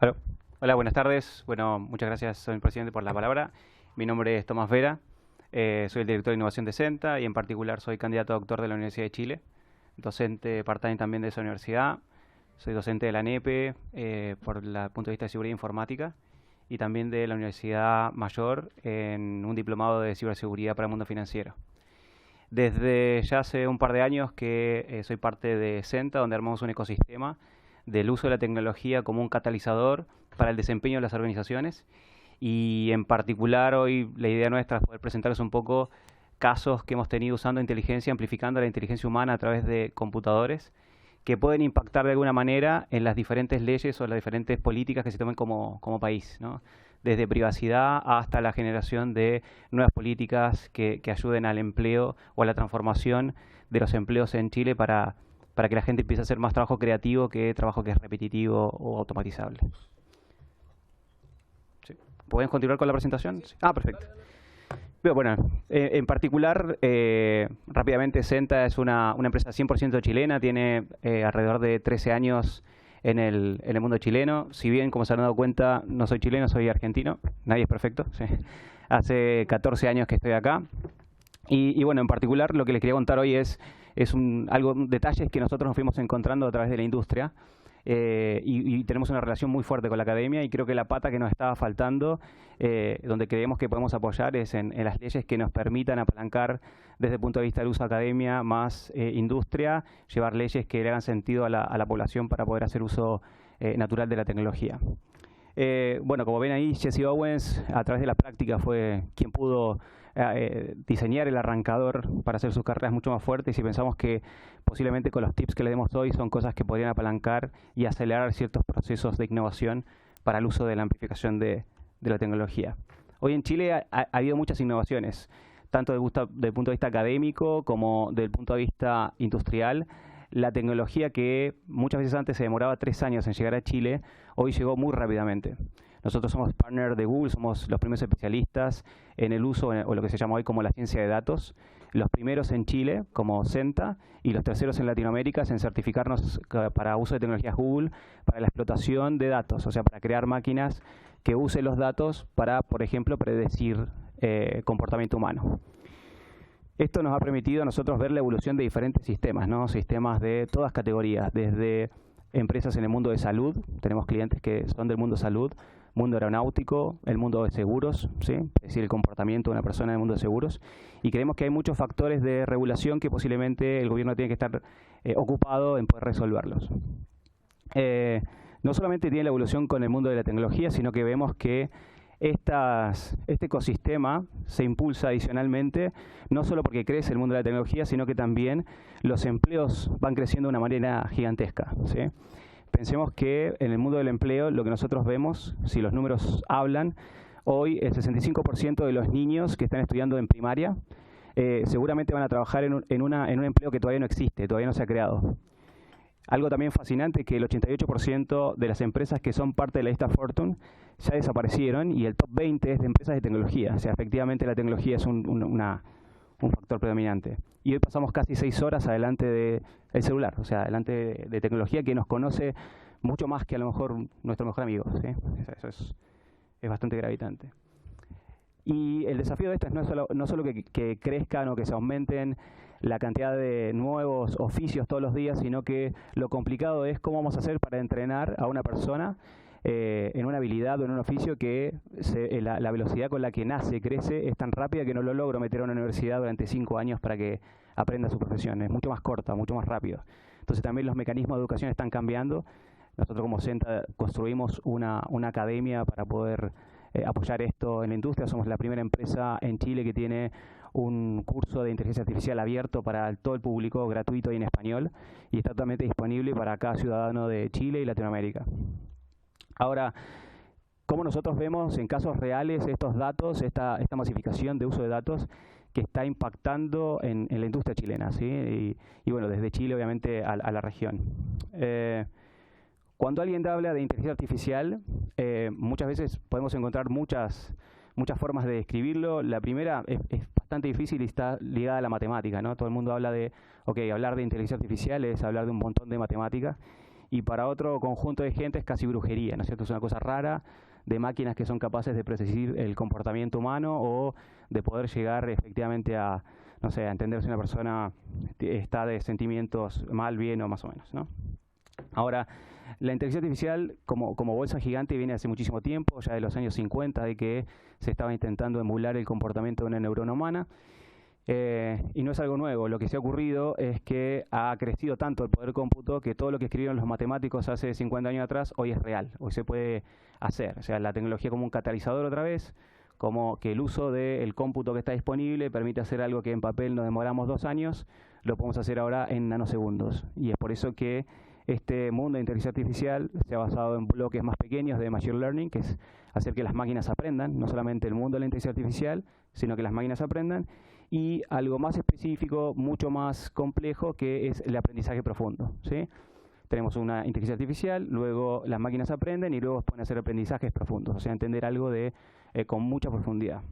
Aló. Hola, buenas tardes. Bueno, muchas gracias, señor presidente, por la palabra. Mi nombre es Tomás Vera, soy el director de innovación de CENTA y en particular soy candidato a doctor de la Universidad de Chile, docente part-time también de esa universidad. Soy docente de la NEPE por el punto de vista de seguridad informática y también de la Universidad Mayor en un diplomado de ciberseguridad para el mundo financiero. Desde ya hace un par de años que soy parte de CENTA, donde armamos un ecosistema del uso de la tecnología como un catalizador para el desempeño de las organizaciones. Y en particular hoy la idea nuestra es poder presentarles un poco casos que hemos tenido usando inteligencia, amplificando la inteligencia humana a través de computadores, que pueden impactar de alguna manera en las diferentes leyes o las diferentes políticas que se tomen como país, ¿no? Desde privacidad hasta la generación de nuevas políticas que ayuden al empleo o a la transformación de los empleos en Chile para que la gente empiece a hacer más trabajo creativo que trabajo que es repetitivo o automatizable. Sí. ¿Pueden continuar con la presentación? Sí. Ah, perfecto. Pero bueno, en particular, rápidamente, Senta es una empresa 100% chilena, tiene alrededor de 13 años en el mundo chileno. Si bien, como se han dado cuenta, no soy chileno, soy argentino, nadie es perfecto. Sí. Hace 14 años que estoy acá. Y bueno, en particular lo que les quería contar hoy es detalles que nosotros nos fuimos encontrando a través de la industria. Y tenemos una relación muy fuerte con la academia y creo que la pata que nos estaba faltando, donde creemos que podemos apoyar es en las leyes que nos permitan apalancar desde el punto de vista del uso de academia más industria, llevar leyes que le hagan sentido a la población para poder hacer uso natural de la tecnología. Bueno, como ven ahí, Jesse Owens a través de la práctica fue quien pudo diseñar el arrancador para hacer sus carreras mucho más fuertes y pensamos que posiblemente con los tips que le demos hoy son cosas que podrían apalancar y acelerar ciertos procesos de innovación para el uso de la amplificación de la tecnología. Hoy en Chile ha habido muchas innovaciones, tanto desde el punto de vista académico como desde el punto de vista industrial. La tecnología que muchas veces antes se demoraba 3 años en llegar a Chile, hoy llegó muy rápidamente. Nosotros somos partner de Google, somos los primeros especialistas en el uso, o lo que se llama hoy como la ciencia de datos, los primeros en Chile, como CENTA, y los terceros en Latinoamérica en certificarnos para uso de tecnologías Google, para la explotación de datos, o sea, para crear máquinas que usen los datos para, por ejemplo, predecir comportamiento humano. Esto nos ha permitido a nosotros ver la evolución de diferentes sistemas, ¿no? Sistemas de todas categorías, desde empresas en el mundo de salud, tenemos clientes que son del mundo de salud, mundo aeronáutico, el mundo de seguros, ¿sí? Es decir, el comportamiento de una persona en el mundo de seguros, y creemos que hay muchos factores de regulación que posiblemente el gobierno tiene que estar ocupado en poder resolverlos. No solamente tiene la evolución con el mundo de la tecnología, sino que vemos que este ecosistema se impulsa adicionalmente, no solo porque crece el mundo de la tecnología, sino que también los empleos van creciendo de una manera gigantesca, ¿sí? Pensemos que en el mundo del empleo lo que nosotros vemos, si los números hablan, hoy el 65% de los niños que están estudiando en primaria seguramente van a trabajar en un empleo que todavía no existe, todavía no se ha creado. Algo también fascinante es que el 88% de las empresas que son parte de la lista Fortune ya desaparecieron y el top 20 es de empresas de tecnología. O sea, efectivamente la tecnología es un factor predominante. Y hoy pasamos casi 6 horas adelante del celular, o sea, adelante de tecnología que nos conoce mucho más que a lo mejor nuestro mejor amigo, ¿sí? Eso es bastante gravitante. Y el desafío de esto es no solo que crezcan o que se aumenten la cantidad de nuevos oficios todos los días, sino que lo complicado es cómo vamos a hacer para entrenar a una persona en una habilidad o en un oficio que la velocidad con la que nace, crece, es tan rápida que no lo logro meter a una universidad durante 5 años para que aprenda su profesión. Es mucho más corta, mucho más rápido. Entonces también los mecanismos de educación están cambiando. Nosotros como CENTA construimos una academia para poder apoyar esto en la industria. Somos la primera empresa en Chile que tiene un curso de inteligencia artificial abierto para todo el público, gratuito y en español, y está totalmente disponible para cada ciudadano de Chile y Latinoamérica. Ahora, ¿cómo nosotros vemos en casos reales estos datos, esta masificación de uso de datos que está impactando en la industria chilena, ¿sí? Y bueno, desde Chile obviamente a la región. Cuando alguien habla de inteligencia artificial, muchas veces podemos encontrar muchas formas de describirlo. La primera es bastante difícil y está ligada a la matemática, ¿no? Todo el mundo habla hablar de inteligencia artificial es hablar de un montón de matemáticas. y para otro conjunto de gente es casi brujería, ¿no es cierto? Es una cosa rara de máquinas que son capaces de predecir el comportamiento humano o de poder llegar efectivamente a, no sé, a entender si una persona está de sentimientos mal, bien o más o menos, ¿no? Ahora, la inteligencia artificial como bolsa gigante viene hace muchísimo tiempo, ya de los años 50, de que se estaba intentando emular el comportamiento de una neurona humana. Y no es algo nuevo, lo que se ha ocurrido es que ha crecido tanto el poder de cómputo que todo lo que escribieron los matemáticos hace 50 años atrás hoy es real, hoy se puede hacer. O sea, la tecnología como un catalizador otra vez, como que el uso del cómputo que está disponible permite hacer algo que en papel nos demoramos 2 años, lo podemos hacer ahora en nanosegundos. Y es por eso que este mundo de inteligencia artificial se ha basado en bloques más pequeños de machine learning, que es hacer que las máquinas aprendan, no solamente el mundo de la inteligencia artificial, sino que las máquinas aprendan, y algo más específico, mucho más complejo, que es el aprendizaje profundo, ¿sí? Tenemos una inteligencia artificial, luego las máquinas aprenden y luego pueden hacer aprendizajes profundos, o sea, entender algo con mucha profundidad.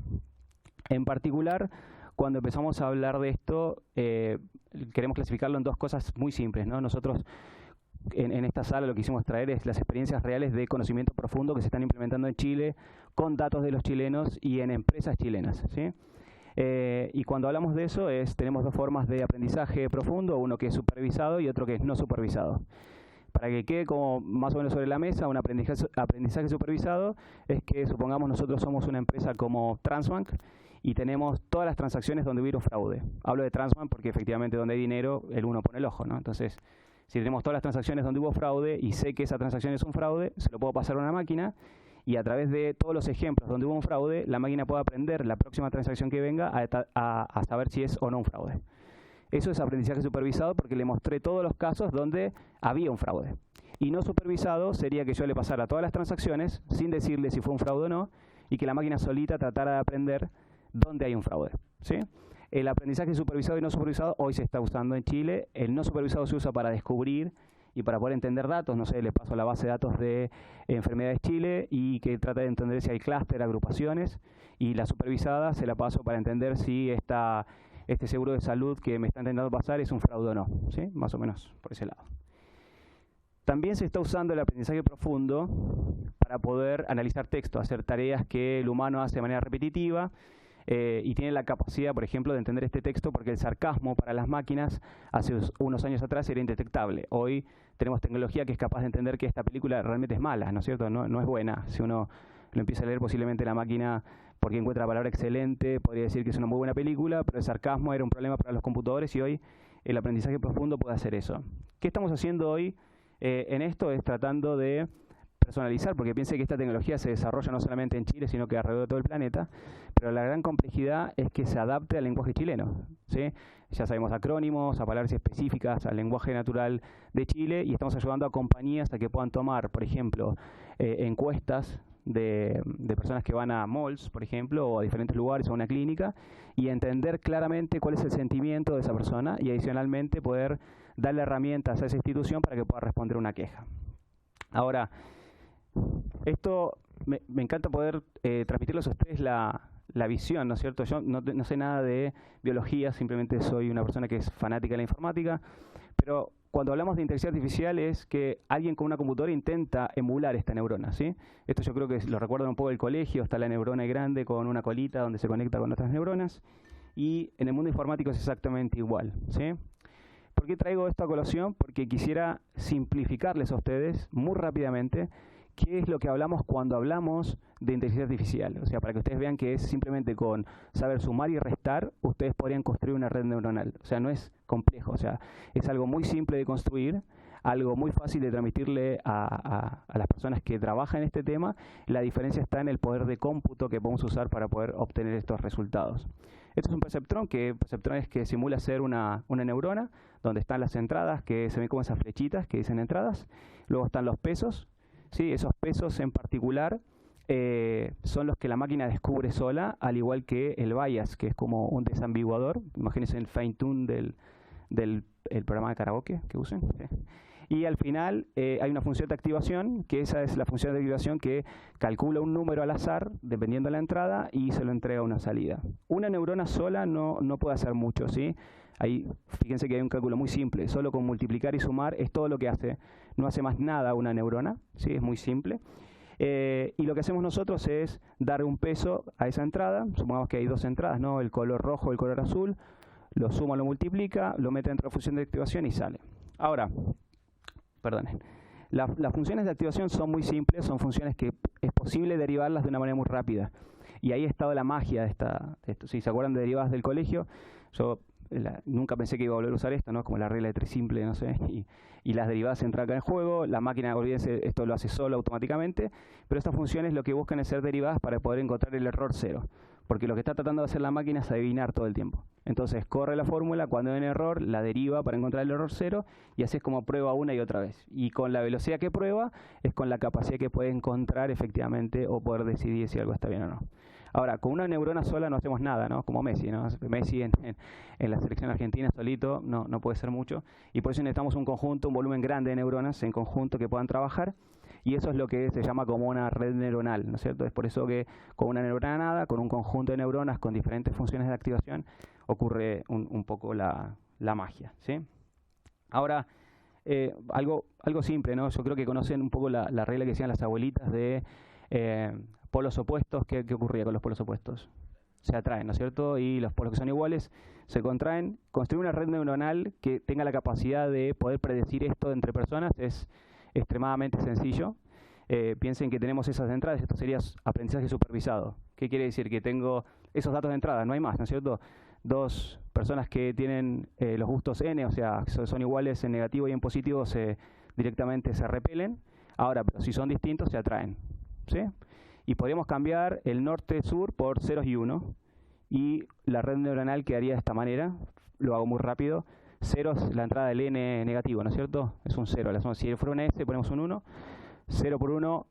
En particular, cuando empezamos a hablar de esto, queremos clasificarlo en 2 cosas muy simples, ¿no? Nosotros en esta sala lo que quisimos traer es las experiencias reales de conocimiento profundo que se están implementando en Chile con datos de los chilenos y en empresas chilenas, ¿sí? Y cuando hablamos de eso tenemos 2 formas de aprendizaje profundo, uno que es supervisado y otro que es no supervisado. Para que quede como más o menos sobre la mesa, un aprendizaje supervisado es que supongamos nosotros somos una empresa como Transbank y tenemos todas las transacciones donde hubiera un fraude. Hablo de Transbank porque efectivamente donde hay dinero el uno pone el ojo, ¿no? Entonces, si tenemos todas las transacciones donde hubo fraude y sé que esa transacción es un fraude, se lo puedo pasar a una máquina y a través de todos los ejemplos donde hubo un fraude, la máquina puede aprender la próxima transacción que venga a saber si es o no un fraude. Eso es aprendizaje supervisado porque le mostré todos los casos donde había un fraude. Y no supervisado sería que yo le pasara todas las transacciones sin decirle si fue un fraude o no y que la máquina solita tratara de aprender dónde hay un fraude, ¿sí? El aprendizaje supervisado y no supervisado hoy se está usando en Chile. El no supervisado se usa para descubrir y para poder entender datos. No sé, le paso la base de datos de Enfermedades Chile y que trata de entender si hay clúster, agrupaciones. Y la supervisada se la paso para entender si este seguro de salud que me está intentando pasar es un fraude o no, ¿sí? Más o menos por ese lado. También se está usando el aprendizaje profundo para poder analizar texto, hacer tareas que el humano hace de manera repetitiva. Y tiene la capacidad, por ejemplo, de entender este texto porque el sarcasmo para las máquinas hace unos años atrás era indetectable. Hoy tenemos tecnología que es capaz de entender que esta película realmente es mala, ¿no es cierto? No es buena. Si uno lo empieza a leer, posiblemente la máquina, porque encuentra la palabra excelente, podría decir que es una muy buena película, pero el sarcasmo era un problema para los computadores y hoy el aprendizaje profundo puede hacer eso. ¿Qué estamos haciendo hoy en esto? Es tratando de personalizar, porque piense que esta tecnología se desarrolla no solamente en Chile, sino que alrededor de todo el planeta, pero la gran complejidad es que se adapte al lenguaje chileno, ¿sí? Ya sabemos acrónimos, a palabras específicas, al lenguaje natural de Chile, y estamos ayudando a compañías a que puedan tomar, por ejemplo, encuestas de personas que van a malls, por ejemplo, o a diferentes lugares, o a una clínica, y entender claramente cuál es el sentimiento de esa persona, y adicionalmente poder darle herramientas a esa institución para que pueda responder una queja. Ahora, esto me encanta poder transmitirles a ustedes la visión, ¿no es cierto? Yo no sé nada de biología, simplemente soy una persona que es fanática de la informática, pero cuando hablamos de inteligencia artificial es que alguien con una computadora intenta emular esta neurona, ¿sí? Esto yo creo que lo recuerdo un poco del colegio, está la neurona grande con una colita donde se conecta con otras neuronas, y en el mundo informático es exactamente igual, ¿sí? ¿Por qué traigo esto a colación? Porque quisiera simplificarles a ustedes muy rápidamente qué es lo que hablamos cuando hablamos de inteligencia artificial. O sea, para que ustedes vean que es simplemente con saber sumar y restar, ustedes podrían construir una red neuronal. O sea, no es complejo. O sea, es algo muy simple de construir, algo muy fácil de transmitirle a las personas que trabajan en este tema. La diferencia está en el poder de cómputo que podemos usar para poder obtener estos resultados. Esto es un perceptrón, es que simula ser una neurona, donde están las entradas, que se ven como esas flechitas que dicen entradas. Luego están los pesos. Sí, esos pesos en particular son los que la máquina descubre sola, al igual que el bias, que es como un desambiguador. Imagínense el fine tune del programa de karaoke que usen. ¿Sí? Y al final hay una función de activación, que esa es la función de activación que calcula un número al azar, dependiendo de la entrada, y se lo entrega a una salida. Una neurona sola no puede hacer mucho, ¿sí? Ahí, fíjense que hay un cálculo muy simple, solo con multiplicar y sumar es todo lo que hace. No hace más nada una neurona, ¿sí? Es muy simple. Y lo que hacemos nosotros es dar un peso a esa entrada. Supongamos que hay dos entradas, ¿no? El color rojo y el color azul. Lo suma, lo multiplica, lo mete dentro de la función de activación y sale. Ahora, perdonen. Las funciones de activación son muy simples, son funciones que es posible derivarlas de una manera muy rápida. Y ahí ha estado la magia de esto. Si se acuerdan de derivadas del colegio, yo nunca pensé que iba a volver a usar esto, ¿no? Como la regla de 3 simple, no sé, y las derivadas entran acá en juego. La máquina, olvídense, esto lo hace solo automáticamente, pero estas funciones lo que buscan es ser derivadas para poder encontrar el error cero, porque lo que está tratando de hacer la máquina es adivinar todo el tiempo. Entonces corre la fórmula, cuando hay un error, la deriva para encontrar el error cero, y así es como prueba una y otra vez. Y con la velocidad que prueba, es con la capacidad que puede encontrar efectivamente o poder decidir si algo está bien o no. Ahora, con una neurona sola no hacemos nada, ¿no? Como Messi, ¿no? Messi en la selección argentina solito no puede ser mucho, y por eso necesitamos un conjunto, un volumen grande de neuronas en conjunto que puedan trabajar, y eso es lo que se llama como una red neuronal, ¿no es cierto? Es por eso que con una neurona nada, con un conjunto de neuronas con diferentes funciones de activación, ocurre un poco la magia, ¿sí? Ahora, algo simple, ¿no? Yo creo que conocen un poco la regla que decían las abuelitas de polos opuestos. ¿Qué ocurría con los polos opuestos? Se atraen, ¿no es cierto? Y los polos que son iguales se contraen. Construir una red neuronal que tenga la capacidad de poder predecir esto entre personas es extremadamente sencillo. Piensen que tenemos esas entradas, esto sería aprendizaje supervisado. ¿Qué quiere decir? Que tengo esos datos de entrada, no hay más, ¿no es cierto? Dos personas que tienen los gustos n, o sea, son iguales en negativo y en positivo, directamente se repelen. Ahora, pero si son distintos, se atraen, ¿sí? Y podríamos cambiar el norte-sur por ceros y 1, y la red neuronal quedaría de esta manera. Lo hago muy rápido. Ceros, la entrada del n negativo, ¿no es cierto? Es un 0. Si fuera una s, ponemos un 1. 0 por 1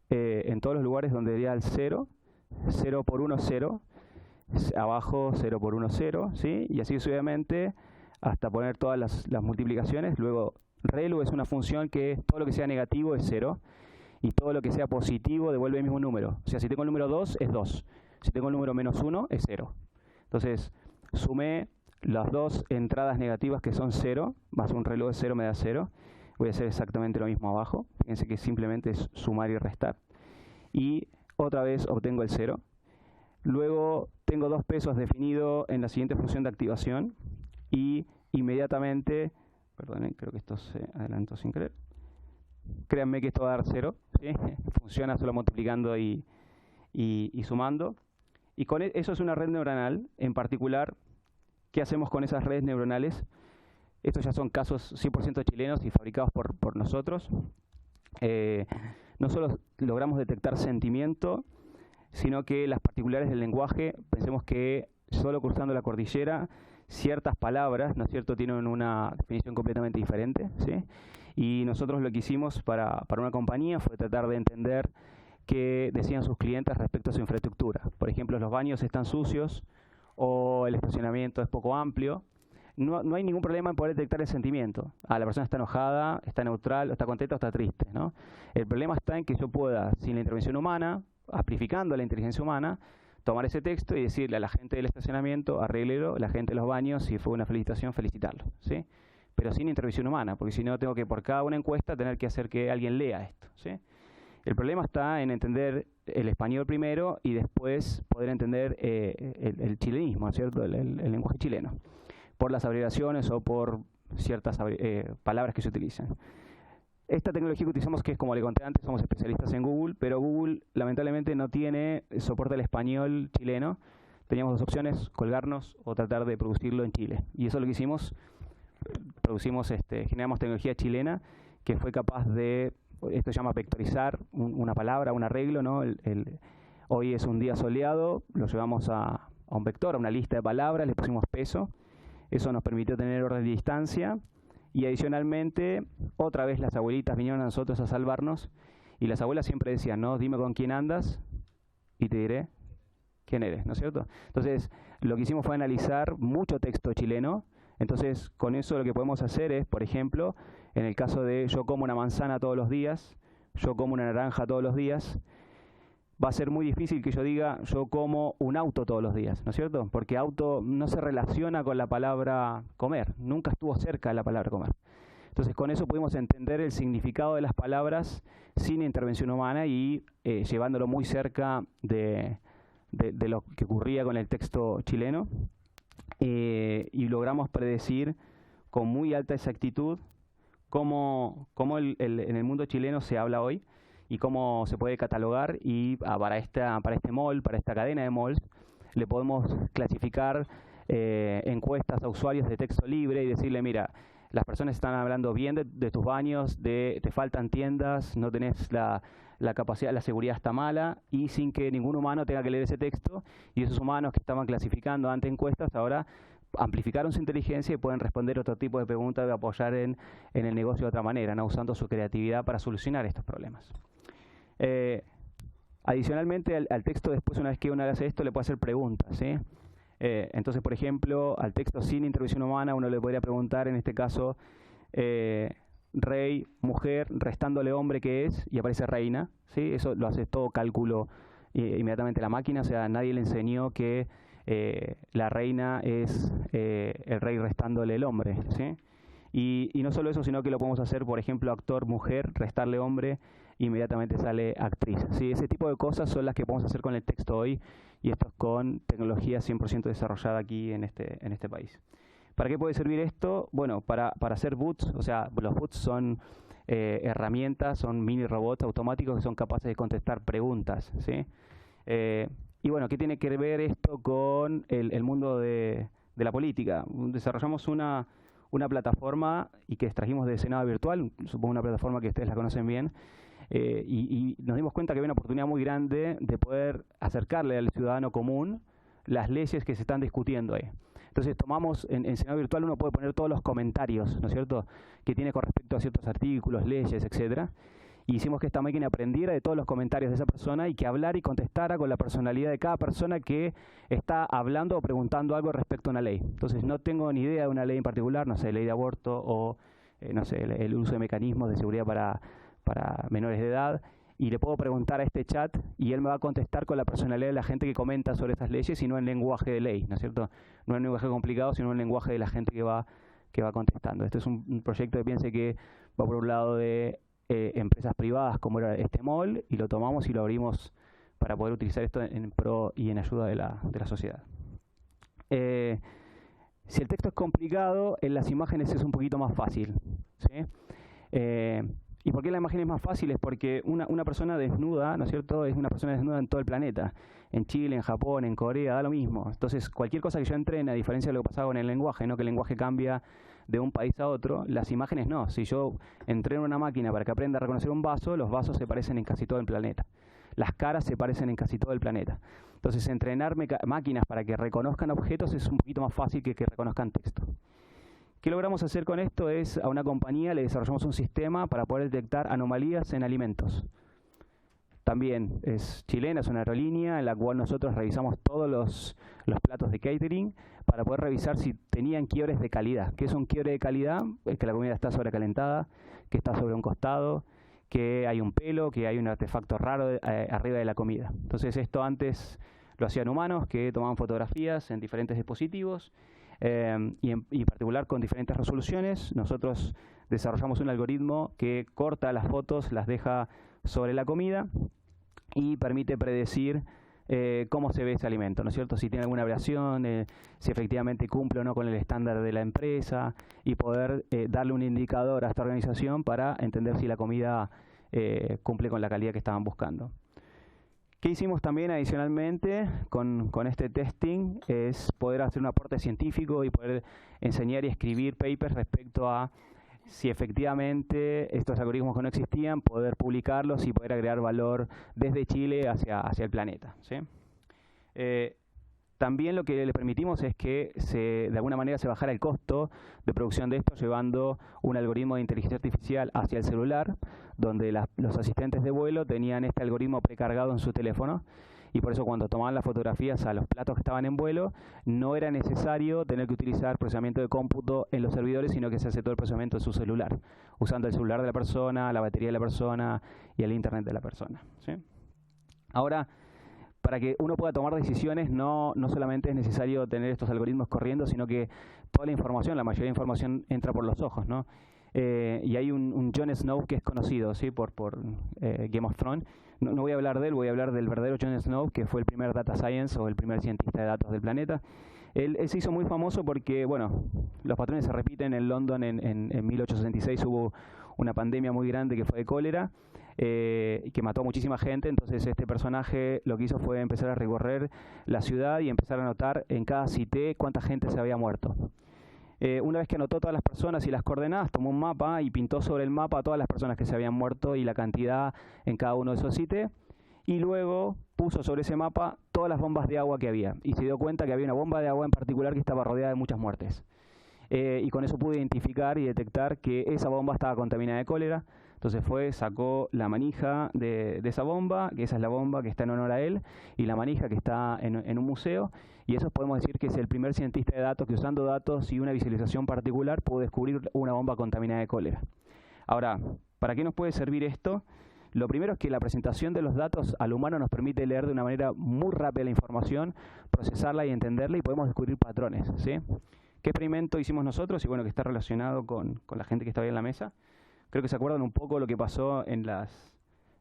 en todos los lugares donde iría el 0. 0 por 1, 0. Abajo 0 por 1, 0, ¿sí? Y así sucesivamente hasta poner todas las multiplicaciones. Luego, ReLU es una función que todo lo que sea negativo es 0. Y todo lo que sea positivo devuelve el mismo número. O sea, si tengo el número 2, es 2. Si tengo el número menos 1, es 0. Entonces, sumé las dos entradas negativas que son 0, más un reloj de 0 me da 0. Voy a hacer exactamente lo mismo abajo. Fíjense que simplemente es sumar y restar. Y otra vez obtengo el 0. Luego tengo dos pesos definidos en la siguiente función de activación. Y inmediatamente, perdonen, creo que esto se adelantó sin querer. Créanme que esto va a dar 0, ¿sí? Funciona solo multiplicando y sumando. Y con eso es una red neuronal. En particular, ¿qué hacemos con esas redes neuronales? Estos ya son casos 100% chilenos y fabricados por nosotros. No solo logramos detectar sentimiento, sino que las particularidades del lenguaje, pensemos que solo cruzando la cordillera, ciertas palabras, ¿no es cierto?, tienen una definición completamente diferente, ¿sí? Y nosotros lo que hicimos para una compañía fue tratar de entender qué decían sus clientes respecto a su infraestructura. Por ejemplo, los baños están sucios o el estacionamiento es poco amplio. No hay ningún problema en poder detectar el sentimiento. La persona está enojada, está neutral, está contenta o está triste, ¿no? El problema está en que yo pueda, sin la intervención humana, amplificando la inteligencia humana, tomar ese texto y decirle a la gente del estacionamiento, arréglelo, la gente de los baños, si fue una felicitación, felicitarlo, ¿sí? Pero sin intervención humana, porque si no tengo que por cada una encuesta tener que hacer que alguien lea esto, ¿sí? El problema está en entender el español primero y después poder entender el chilenismo, ¿cierto? El lenguaje chileno, por las abreviaciones o por ciertas palabras que se utilizan. Esta tecnología que utilizamos, que es como le conté antes, somos especialistas en Google, pero Google lamentablemente no tiene soporte al español chileno. Teníamos dos opciones, colgarnos o tratar de producirlo en Chile. Y eso es lo que hicimos. Generamos tecnología chilena que fue capaz de, esto se llama vectorizar una palabra, un arreglo, ¿no? Hoy es un día soleado, lo llevamos a un vector, a una lista de palabras, le pusimos peso. Eso nos permitió tener orden de distancia. Y adicionalmente, otra vez las abuelitas vinieron a nosotros a salvarnos. Y las abuelas siempre decían, ¿no? Dime con quién andas y te diré quién eres, ¿no es cierto? Entonces, lo que hicimos fue analizar mucho texto chileno. Entonces, con eso lo que podemos hacer es, por ejemplo, en el caso de yo como una manzana todos los días, yo como una naranja todos los días, va a ser muy difícil que yo diga yo como un auto todos los días, ¿no es cierto? Porque auto no se relaciona con la palabra comer, nunca estuvo cerca de la palabra comer. Entonces con eso pudimos entender el significado de las palabras sin intervención humana y llevándolo muy cerca de lo que ocurría con el texto chileno, y logramos predecir con muy alta exactitud cómo en el mundo chileno se habla hoy y cómo se puede catalogar, y para este mall, para esta cadena de malls, le podemos clasificar encuestas a usuarios de texto libre y decirle, mira, las personas están hablando bien de tus baños, te faltan tiendas, no tenés la capacidad, la seguridad está mala, y sin que ningún humano tenga que leer ese texto, y esos humanos que estaban clasificando ante encuestas ahora amplificaron su inteligencia y pueden responder otro tipo de preguntas, de apoyar en el negocio de otra manera, ¿no? Usando su creatividad para solucionar estos problemas. Adicionalmente al texto, después, una vez que uno hace esto, le puede hacer preguntas, ¿sí? Entonces, por ejemplo, al texto sin intervención humana uno le podría preguntar, en este caso, rey, mujer, restándole hombre, ¿qué es? Y aparece reina, ¿sí? Eso lo hace todo cálculo inmediatamente la máquina, o sea, nadie le enseñó que la reina es el rey restándole el hombre, ¿sí? Y no solo eso, sino que lo podemos hacer, por ejemplo, actor, mujer, restarle hombre, inmediatamente sale actriz, ¿sí? Ese tipo de cosas son las que podemos hacer con el texto hoy, y esto es con tecnología 100% desarrollada aquí en este país. ¿Para qué puede servir esto? Bueno, para hacer bots, o sea, los bots son herramientas, son mini robots automáticos que son capaces de contestar preguntas, ¿sí? Y bueno, ¿qué tiene que ver esto con el mundo de la política? Desarrollamos una plataforma y que extrajimos de Senado Virtual, supongo una plataforma que ustedes la conocen bien, y nos dimos cuenta que había una oportunidad muy grande de poder acercarle al ciudadano común las leyes que se están discutiendo ahí. Entonces tomamos, en Senado Virtual uno puede poner todos los comentarios, ¿no es cierto?, que tiene con respecto a ciertos artículos, leyes, etcétera. Y hicimos que esta máquina aprendiera de todos los comentarios de esa persona y que hablara y contestara con la personalidad de cada persona que está hablando o preguntando algo respecto a una ley. Entonces no tengo ni idea de una ley en particular, no sé, ley de aborto o no sé, el uso de mecanismos de seguridad para menores de edad, y le puedo preguntar a este chat y él me va a contestar con la personalidad de la gente que comenta sobre esas leyes y no en lenguaje de ley, ¿no es cierto? No en lenguaje complicado, sino en lenguaje de la gente que va contestando. Este es un proyecto que piense que va por un lado de empresas privadas como era este mall, y lo tomamos y lo abrimos para poder utilizar esto en pro y en ayuda de la sociedad. Si el texto es complicado, en las imágenes es un poquito más fácil, ¿sí? ¿Y por qué la imagen es más fácil? Es porque una persona desnuda, ¿no es cierto?, es una persona desnuda en todo el planeta. En Chile, en Japón, en Corea, da lo mismo. Entonces, cualquier cosa que yo entrene, a diferencia de lo que pasaba con el lenguaje, ¿no?, que el lenguaje cambia de un país a otro, las imágenes no. Si yo entreno una máquina para que aprenda a reconocer un vaso, los vasos se parecen en casi todo el planeta. Las caras se parecen en casi todo el planeta. Entonces, entrenar máquinas para que reconozcan objetos es un poquito más fácil que reconozcan texto. ¿Qué logramos hacer con esto? Es, a una compañía le desarrollamos un sistema para poder detectar anomalías en alimentos. También es chilena, es una aerolínea en la cual nosotros revisamos todos los platos de catering para poder revisar si tenían quiebres de calidad. ¿Qué es un quiebre de calidad? Es que la comida está sobrecalentada, que está sobre un costado, que hay un pelo, que hay un artefacto raro arriba de la comida. Entonces esto antes lo hacían humanos que tomaban fotografías en diferentes dispositivos, y en particular con diferentes resoluciones. Nosotros desarrollamos un algoritmo que corta las fotos, las deja sobre la comida y permite predecir cómo se ve ese alimento, ¿no es cierto? Si tiene alguna variación, si efectivamente cumple o no con el estándar de la empresa, y poder darle un indicador a esta organización para entender si la comida cumple con la calidad que estaban buscando. ¿Qué hicimos también adicionalmente con este testing? Es poder hacer un aporte científico y poder enseñar y escribir papers respecto a si efectivamente estos algoritmos que no existían, poder publicarlos y poder agregar valor desde Chile hacia el planeta, ¿sí? También lo que le permitimos es que de alguna manera se bajara el costo de producción de esto, llevando un algoritmo de inteligencia artificial hacia el celular, donde los asistentes de vuelo tenían este algoritmo precargado en su teléfono, y por eso cuando tomaban las fotografías a los platos que estaban en vuelo, no era necesario tener que utilizar procesamiento de cómputo en los servidores, sino que se hace todo el procesamiento en su celular, usando el celular de la persona, la batería de la persona y el internet de la persona, ¿sí? Ahora, para que uno pueda tomar decisiones, no solamente es necesario tener estos algoritmos corriendo, sino que toda la información, la mayoría de la información entra por los ojos, ¿no? Y hay un Jon Snow que es conocido, ¿sí? por Game of Thrones. No voy a hablar de él, voy a hablar del verdadero Jon Snow, que fue el primer data science o el primer cientista de datos del planeta. Él se hizo muy famoso porque, bueno, los patrones se repiten. En London en 1866 hubo una pandemia muy grande que fue de cólera, y que mató a muchísima gente. Entonces este personaje lo que hizo fue empezar a recorrer la ciudad y empezar a anotar en cada cité cuánta gente se había muerto. Una vez que anotó todas las personas y las coordenadas, tomó un mapa y pintó sobre el mapa a todas las personas que se habían muerto y la cantidad en cada uno de esos sitios. Y luego puso sobre ese mapa todas las bombas de agua que había. Y se dio cuenta que había una bomba de agua en particular que estaba rodeada de muchas muertes. Y con eso pudo identificar y detectar que esa bomba estaba contaminada de cólera. Entonces sacó la manija de esa bomba, que esa es la bomba que está en honor a él, y la manija que está en un museo. Y eso podemos decir que es el primer cientista de datos que, usando datos y una visualización particular, pudo descubrir una bomba contaminada de cólera. Ahora, ¿para qué nos puede servir esto? Lo primero es que la presentación de los datos al humano nos permite leer de una manera muy rápida la información, procesarla y entenderla, y podemos descubrir patrones, ¿sí? ¿Qué experimento hicimos nosotros? Y bueno, que está relacionado con la gente que está ahí en la mesa. Creo que se acuerdan un poco lo que pasó en las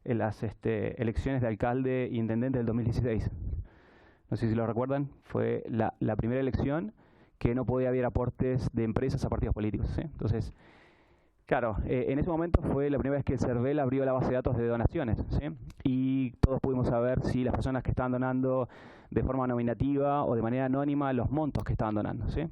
elecciones de alcalde e intendente del 2016. No sé si lo recuerdan. Fue la primera elección que no podía haber aportes de empresas a partidos políticos, ¿sí? Entonces, claro, en ese momento fue la primera vez que el CERVEL abrió la base de datos de donaciones, ¿sí? Y todos pudimos saber si las personas que estaban donando de forma nominativa o de manera anónima los montos que estaban donando, ¿sí?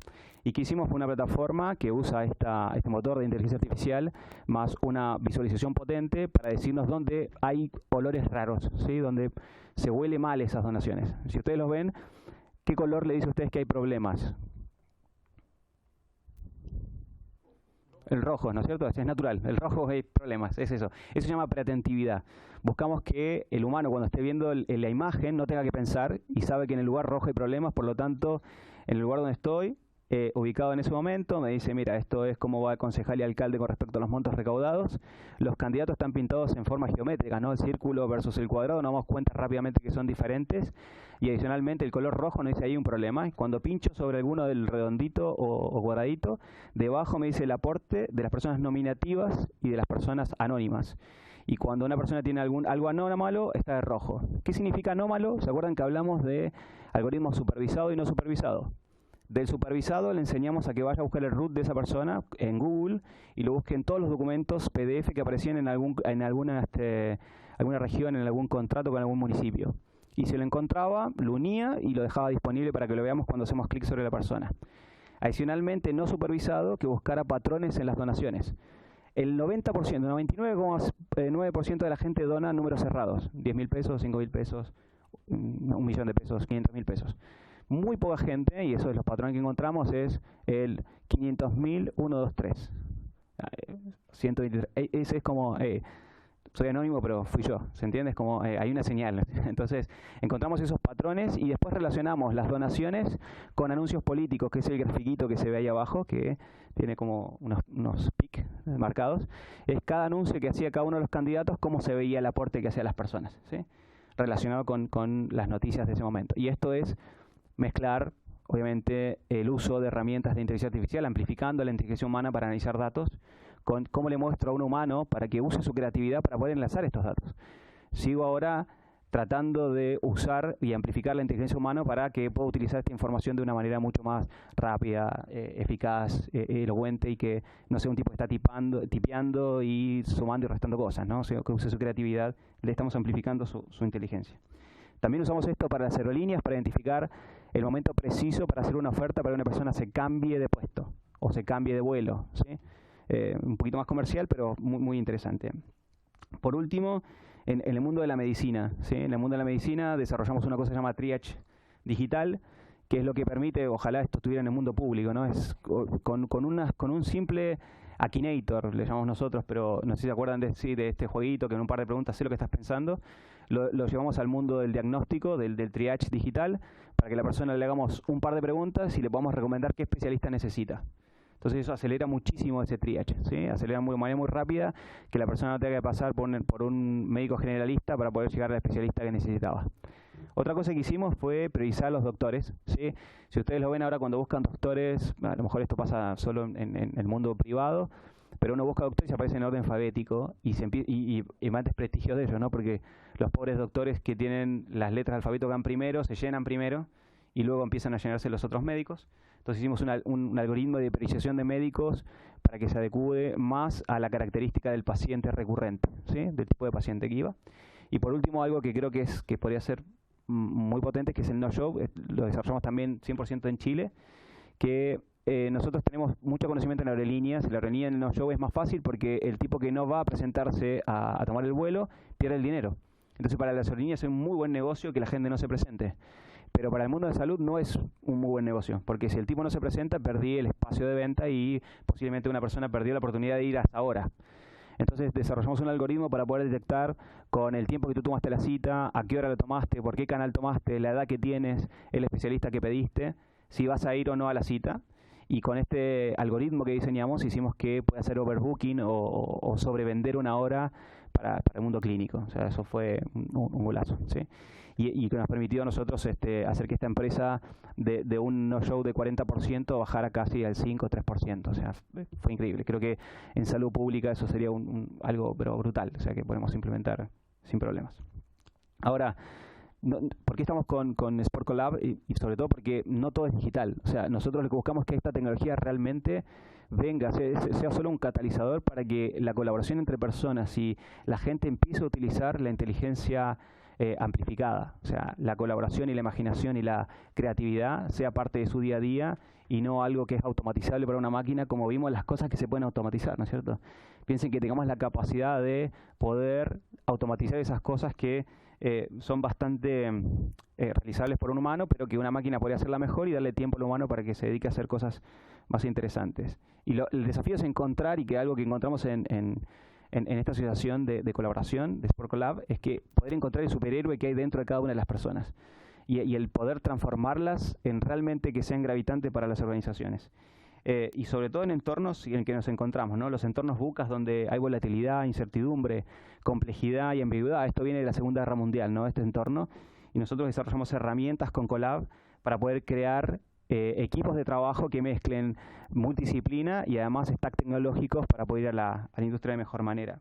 Y que hicimos fue una plataforma que usa este motor de inteligencia artificial más una visualización potente para decirnos dónde hay olores raros, ¿sí? Donde se huele mal esas donaciones. Si ustedes los ven, ¿qué color le dice a ustedes que hay problemas? El rojo, ¿no es cierto? Es natural, el rojo hay problemas, es eso. Eso se llama preatentividad. Buscamos que el humano, cuando esté viendo la imagen, no tenga que pensar y sabe que en el lugar rojo hay problemas. Por lo tanto, en el lugar donde estoy, ubicado en ese momento, me dice, mira, esto es cómo va el concejal y alcalde con respecto a los montos recaudados. Los candidatos están pintados en forma geométrica, ¿no? El círculo versus el cuadrado, nos damos cuenta rápidamente que son diferentes. Y adicionalmente el color rojo nos dice ahí un problema. Cuando pincho sobre alguno del redondito o cuadradito, debajo me dice el aporte de las personas nominativas y de las personas anónimas. Y cuando una persona tiene algo anómalo, está de rojo. ¿Qué significa anómalo? ¿Se acuerdan que hablamos de algoritmos supervisado y no supervisado? Del supervisado le enseñamos a que vaya a buscar el root de esa persona en Google y lo busque en todos los documentos PDF que aparecían en alguna región, en algún contrato con algún municipio. Y si lo encontraba, lo unía y lo dejaba disponible para que lo veamos cuando hacemos clic sobre la persona. Adicionalmente, no supervisado, que buscara patrones en las donaciones. El 90%, el 99,9% de la gente dona números cerrados. 10.000 pesos, 5.000 pesos, 1.000.000 de pesos, 500.000 pesos. Muy poca gente, y eso es los patrones que encontramos, es el 500.000, 1, 2, 3. 123. Ese es como, soy anónimo, pero fui yo, ¿se entiende? Es como, hay una señal. Entonces, encontramos esos patrones y después relacionamos las donaciones con anuncios políticos, que es el grafiquito que se ve ahí abajo, que tiene como unos pics marcados. Es cada anuncio que hacía cada uno de los candidatos, cómo se veía el aporte que hacían las personas, ¿sí? Relacionado con las noticias de ese momento. Y esto es mezclar, obviamente, el uso de herramientas de inteligencia artificial, amplificando la inteligencia humana para analizar datos, con cómo le muestro a un humano para que use su creatividad para poder enlazar estos datos. Sigo ahora tratando de usar y amplificar la inteligencia humana para que pueda utilizar esta información de una manera mucho más rápida, eficaz, elocuente, y que no sea un tipo que está tipeando y sumando y restando cosas, ¿no? O sea, que use su creatividad, le estamos amplificando su inteligencia. También usamos esto para las aerolíneas, para identificar el momento preciso para hacer una oferta para que una persona se cambie de puesto o se cambie de vuelo, ¿sí? Un poquito más comercial, pero muy, muy interesante. Por último, en el mundo de la medicina, ¿sí? En el mundo de la medicina desarrollamos una cosa que se llama triage digital, que es lo que permite, ojalá esto estuviera en el mundo público, ¿no? Es con un simple Akinator, le llamamos nosotros, pero no sé si se acuerdan de este jueguito que en un par de preguntas sé lo que estás pensando. Lo llevamos al mundo del diagnóstico, del triage digital, para que la persona le hagamos un par de preguntas y le podamos recomendar qué especialista necesita. Entonces eso acelera muchísimo ese triage, ¿sí? Acelera de manera muy rápida que la persona no tenga que pasar por un médico generalista para poder llegar al especialista que necesitaba. Otra cosa que hicimos fue priorizar a los doctores, ¿sí? Si ustedes lo ven ahora cuando buscan doctores, a lo mejor esto pasa solo en el mundo privado, pero uno busca doctores y aparece en orden alfabético y más desprestigio de ellos, ¿no? Porque los pobres doctores que tienen las letras del alfabeto van primero, se llenan primero y luego empiezan a llenarse los otros médicos. Entonces hicimos un algoritmo de priorización de médicos para que se adecue más a la característica del paciente recurrente, ¿sí? Del tipo de paciente que iba. Y por último, algo que creo que podría ser muy potente, que es el no-show, lo desarrollamos también 100% en Chile, que nosotros tenemos mucho conocimiento en aerolíneas. La aerolínea en el no-show es más fácil porque el tipo que no va a presentarse a tomar el vuelo pierde el dinero. Entonces para las aerolíneas es un muy buen negocio que la gente no se presente. Pero para el mundo de salud no es un muy buen negocio, porque si el tipo no se presenta, perdí el espacio de venta y posiblemente una persona perdió la oportunidad de ir hasta ahora. Entonces desarrollamos un algoritmo para poder detectar con el tiempo que tú tomaste la cita, a qué hora la tomaste, por qué canal tomaste, la edad que tienes, el especialista que pediste, si vas a ir o no a la cita. Y con este algoritmo que diseñamos hicimos que pueda hacer overbooking o sobrevender una hora para el mundo clínico. O sea, eso fue un golazo, ¿sí? Y que nos permitió a nosotros hacer que esta empresa de un no-show de 40% bajara casi al 5 o 3%. O sea, fue increíble. Creo que en salud pública eso sería algo pero brutal, o sea, que podemos implementar sin problemas. Ahora, ¿por qué estamos con Sport Collab? Y sobre todo porque no todo es digital. O sea, nosotros lo que buscamos es que esta tecnología realmente venga, sea solo un catalizador para que la colaboración entre personas y la gente empiece a utilizar la inteligencia amplificada. O sea, la colaboración y la imaginación y la creatividad sea parte de su día a día y no algo que es automatizable para una máquina, como vimos las cosas que se pueden automatizar, ¿no es cierto? Piensen que tengamos la capacidad de poder automatizar esas cosas que son bastante realizables por un humano, pero que una máquina podría hacerla mejor y darle tiempo al humano para que se dedique a hacer cosas más interesantes. Y el desafío es encontrar, y que algo que encontramos en esta asociación de colaboración, de Sport Collab, es que poder encontrar el superhéroe que hay dentro de cada una de las personas y el poder transformarlas en realmente que sean gravitantes para las organizaciones. Y sobre todo en entornos en que nos encontramos, ¿no? Los entornos bucas donde hay volatilidad, incertidumbre, complejidad y ambigüedad. Esto viene de la Segunda Guerra Mundial, ¿no? Este entorno. Y nosotros desarrollamos herramientas con Collab para poder crear equipos de trabajo que mezclen multidisciplina y además stack tecnológicos para poder ir a la industria de mejor manera.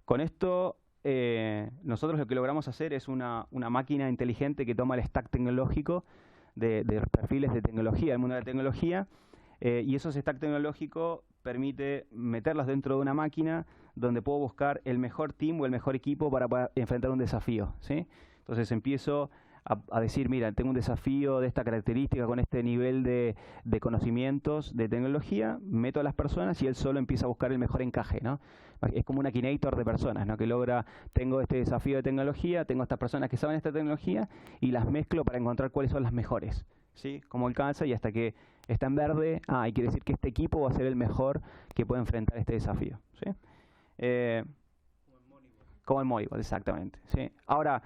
Con esto, nosotros lo que logramos hacer es una máquina inteligente que toma el stack tecnológico de los perfiles de tecnología, del mundo de la tecnología, y esos stack tecnológico permite meterlos dentro de una máquina donde puedo buscar el mejor team o el mejor equipo para enfrentar un desafío, ¿sí? Entonces empiezo a decir, mira, tengo un desafío de esta característica con este nivel de conocimientos de tecnología, meto a las personas y él solo empieza a buscar el mejor encaje, ¿no? Es como un Akinator de personas, ¿no? Que logra, tengo este desafío de tecnología, tengo estas personas que saben esta tecnología y las mezclo para encontrar cuáles son las mejores, ¿sí? Cómo alcanza y hasta que está en verde, y quiere decir que este equipo va a ser el mejor que puede enfrentar este desafío, ¿sí? Como el Moneyball, exactamente, ¿sí? Ahora,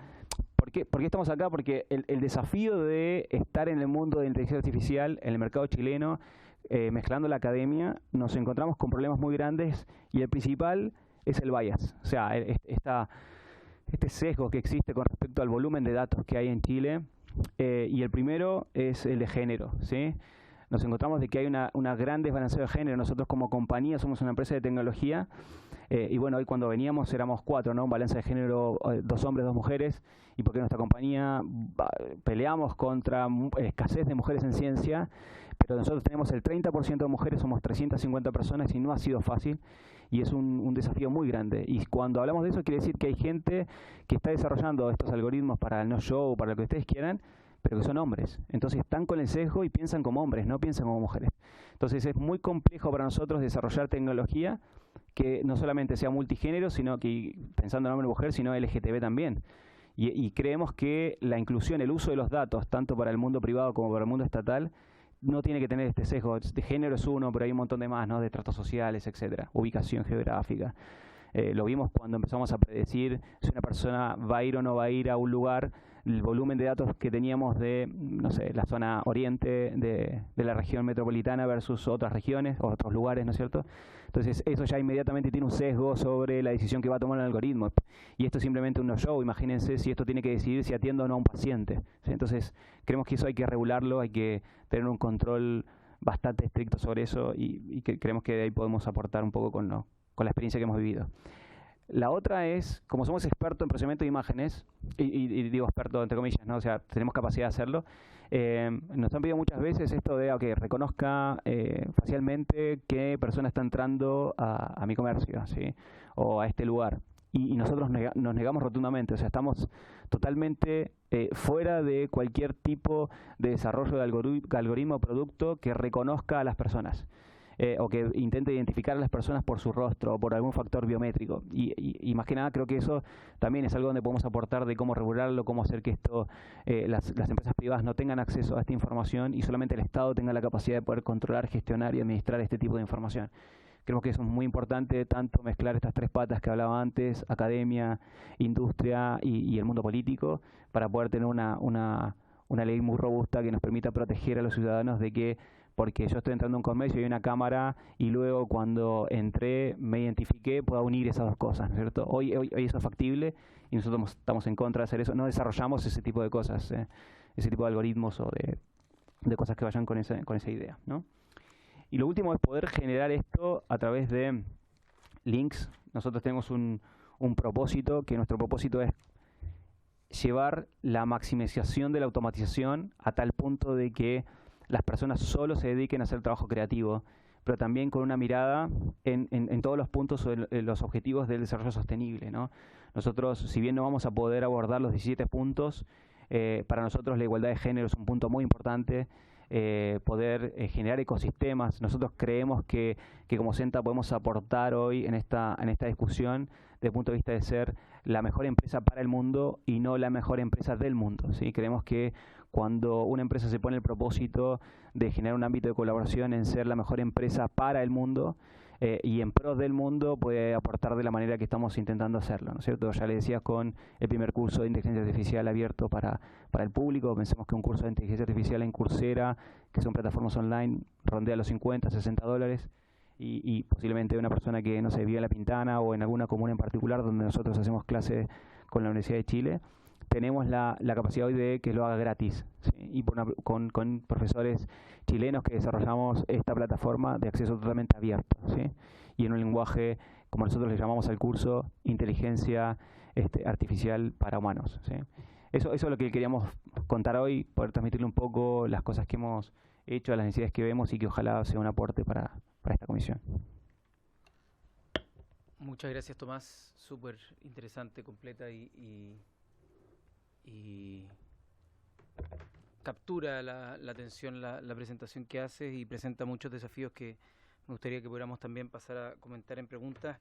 ¿por qué estamos acá? Porque el desafío de estar en el mundo de la inteligencia artificial, en el mercado chileno, mezclando la academia, nos encontramos con problemas muy grandes y el principal es el bias. O sea, este sesgo que existe con respecto al volumen de datos que hay en Chile, y el primero es el de género, ¿sí? Nos encontramos de que hay una gran desbalanceo de género. Nosotros como compañía somos una empresa de tecnología y bueno, hoy cuando veníamos éramos 4, ¿no? Un balance de género, 2 hombres, 2 mujeres, y porque nuestra compañía peleamos contra escasez de mujeres en ciencia, pero nosotros tenemos el 30% de mujeres, somos 350 personas y no ha sido fácil y es un desafío muy grande. Y cuando hablamos de eso quiere decir que hay gente que está desarrollando estos algoritmos para el no-show, para lo que ustedes quieran, pero que son hombres. Entonces están con el sesgo y piensan como hombres, no piensan como mujeres. Entonces es muy complejo para nosotros desarrollar tecnología que no solamente sea multigénero, sino que, pensando en hombre y mujer, sino LGTB también. Y creemos que la inclusión, el uso de los datos, tanto para el mundo privado como para el mundo estatal, no tiene que tener este sesgo. De género es uno, pero hay un montón de más, ¿no? De tratos sociales, etcétera, ubicación geográfica. Lo vimos cuando empezamos a predecir si una persona va a ir o no va a ir a un lugar el volumen de datos que teníamos de, no sé, la zona oriente de la región metropolitana versus otras regiones o otros lugares, ¿no es cierto? Entonces eso ya inmediatamente tiene un sesgo sobre la decisión que va a tomar el algoritmo. Y esto es simplemente un no-show. Imagínense si esto tiene que decidir si atiendo o no a un paciente, ¿sí? Entonces creemos que eso hay que regularlo, hay que tener un control bastante estricto sobre eso y que creemos que de ahí podemos aportar un poco con la experiencia que hemos vivido. La otra es, como somos expertos en procesamiento de imágenes, y digo experto entre comillas, ¿no? O sea, tenemos capacidad de hacerlo, nos han pedido muchas veces esto de, reconozca facialmente qué persona está entrando a mi comercio, ¿sí? O a este lugar. Y nosotros nos negamos rotundamente, o sea, estamos totalmente fuera de cualquier tipo de desarrollo de algoritmo o producto que reconozca a las personas. O que intente identificar a las personas por su rostro o por algún factor biométrico. Y más que nada creo que eso también es algo donde podemos aportar de cómo regularlo, cómo hacer que esto las empresas privadas no tengan acceso a esta información y solamente el Estado tenga la capacidad de poder controlar, gestionar y administrar este tipo de información. Creo que eso es muy importante, tanto mezclar estas tres patas que hablaba antes, academia, industria y el mundo político, para poder tener una ley muy robusta que nos permita proteger a los ciudadanos de que porque yo estoy entrando a un comercio y hay una cámara y luego cuando entré me identifiqué, pueda unir esas dos cosas, ¿no es cierto? Hoy eso es factible y nosotros estamos en contra de hacer eso. No desarrollamos ese tipo de cosas, ese tipo de algoritmos o de cosas que vayan con esa idea, ¿no? Y lo último es poder generar esto a través de links. Nosotros tenemos un propósito, que nuestro propósito es llevar la maximización de la automatización a tal punto de que las personas solo se dediquen a hacer trabajo creativo, pero también con una mirada en todos los puntos sobre los objetivos del desarrollo sostenible, ¿no? Nosotros, si bien no vamos a poder abordar los 17 puntos, para nosotros la igualdad de género es un punto muy importante, poder generar ecosistemas. Nosotros creemos que como Senta podemos aportar hoy en esta discusión desde el punto de vista de ser la mejor empresa para el mundo y no la mejor empresa del mundo, ¿sí? Creemos que cuando una empresa se pone el propósito de generar un ámbito de colaboración en ser la mejor empresa para el mundo y en pro del mundo, puede aportar de la manera que estamos intentando hacerlo, ¿no es cierto? Ya le decías con el primer curso de inteligencia artificial abierto para el público. Pensemos que un curso de inteligencia artificial en Coursera, que son plataformas online, rondea los $50, $60, y posiblemente una persona que, no sé, vive en La Pintana o en alguna comuna en particular donde nosotros hacemos clases con la Universidad de Chile, tenemos la capacidad hoy de que lo haga gratis, ¿sí? Y con profesores chilenos que desarrollamos esta plataforma de acceso totalmente abierto, ¿sí? Y en un lenguaje, como nosotros le llamamos al curso, inteligencia artificial para humanos, ¿sí? Eso es lo que queríamos contar hoy, poder transmitirle un poco las cosas que hemos hecho, las necesidades que vemos y que ojalá sea un aporte para esta comisión. Muchas gracias, Tomás. Súper interesante, completa y captura la atención la presentación que haces y presenta muchos desafíos que me gustaría que pudiéramos también pasar a comentar en preguntas.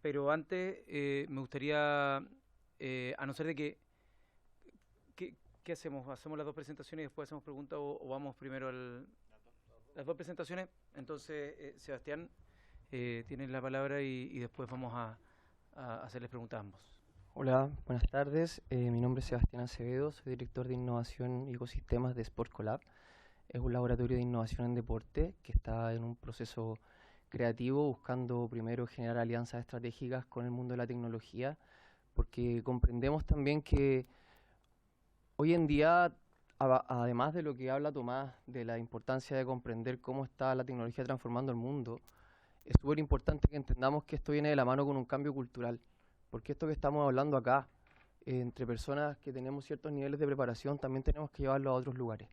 Pero antes me gustaría, a no ser de que ¿qué hacemos? ¿Hacemos las dos presentaciones y después hacemos preguntas o vamos primero las dos presentaciones? Entonces, Sebastián, tienes la palabra y después vamos a hacerles preguntas a ambos. Hola, buenas tardes. Mi nombre es Sebastián Acevedo, soy director de innovación y ecosistemas de SportCollab. Es un laboratorio de innovación en deporte que está en un proceso creativo buscando primero generar alianzas estratégicas con el mundo de la tecnología, porque comprendemos también que hoy en día, además de lo que habla Tomás, de la importancia de comprender cómo está la tecnología transformando el mundo, es súper importante que entendamos que esto viene de la mano con un cambio cultural. Porque esto que estamos hablando acá, entre personas que tenemos ciertos niveles de preparación, también tenemos que llevarlo a otros lugares.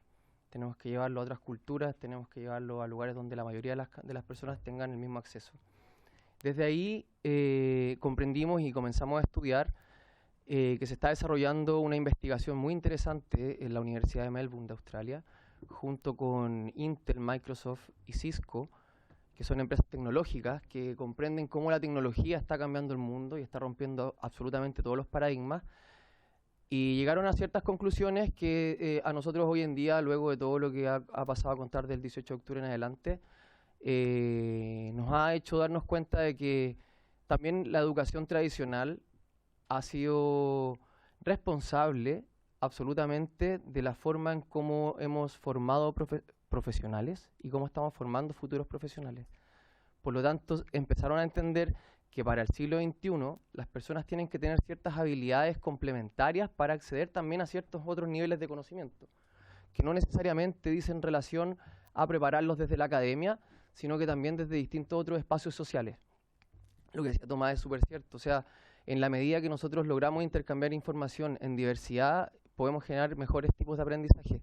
Tenemos que llevarlo a otras culturas, tenemos que llevarlo a lugares donde la mayoría de las personas tengan el mismo acceso. Desde ahí comprendimos y comenzamos a estudiar que se está desarrollando una investigación muy interesante en la Universidad de Melbourne de Australia, junto con Intel, Microsoft y Cisco, que son empresas tecnológicas que comprenden cómo la tecnología está cambiando el mundo y está rompiendo absolutamente todos los paradigmas, y llegaron a ciertas conclusiones que a nosotros hoy en día, luego de todo lo que ha pasado a contar del 18 de octubre en adelante, nos ha hecho darnos cuenta de que también la educación tradicional ha sido responsable absolutamente de la forma en cómo hemos formado profesionales y cómo estamos formando futuros profesionales. Por lo tanto, empezaron a entender que para el siglo XXI las personas tienen que tener ciertas habilidades complementarias para acceder también a ciertos otros niveles de conocimiento, que no necesariamente dicen relación a prepararlos desde la academia, sino que también desde distintos otros espacios sociales. Lo que decía Tomás es súper cierto, o sea, en la medida que nosotros logramos intercambiar información en diversidad, podemos generar mejores tipos de aprendizaje.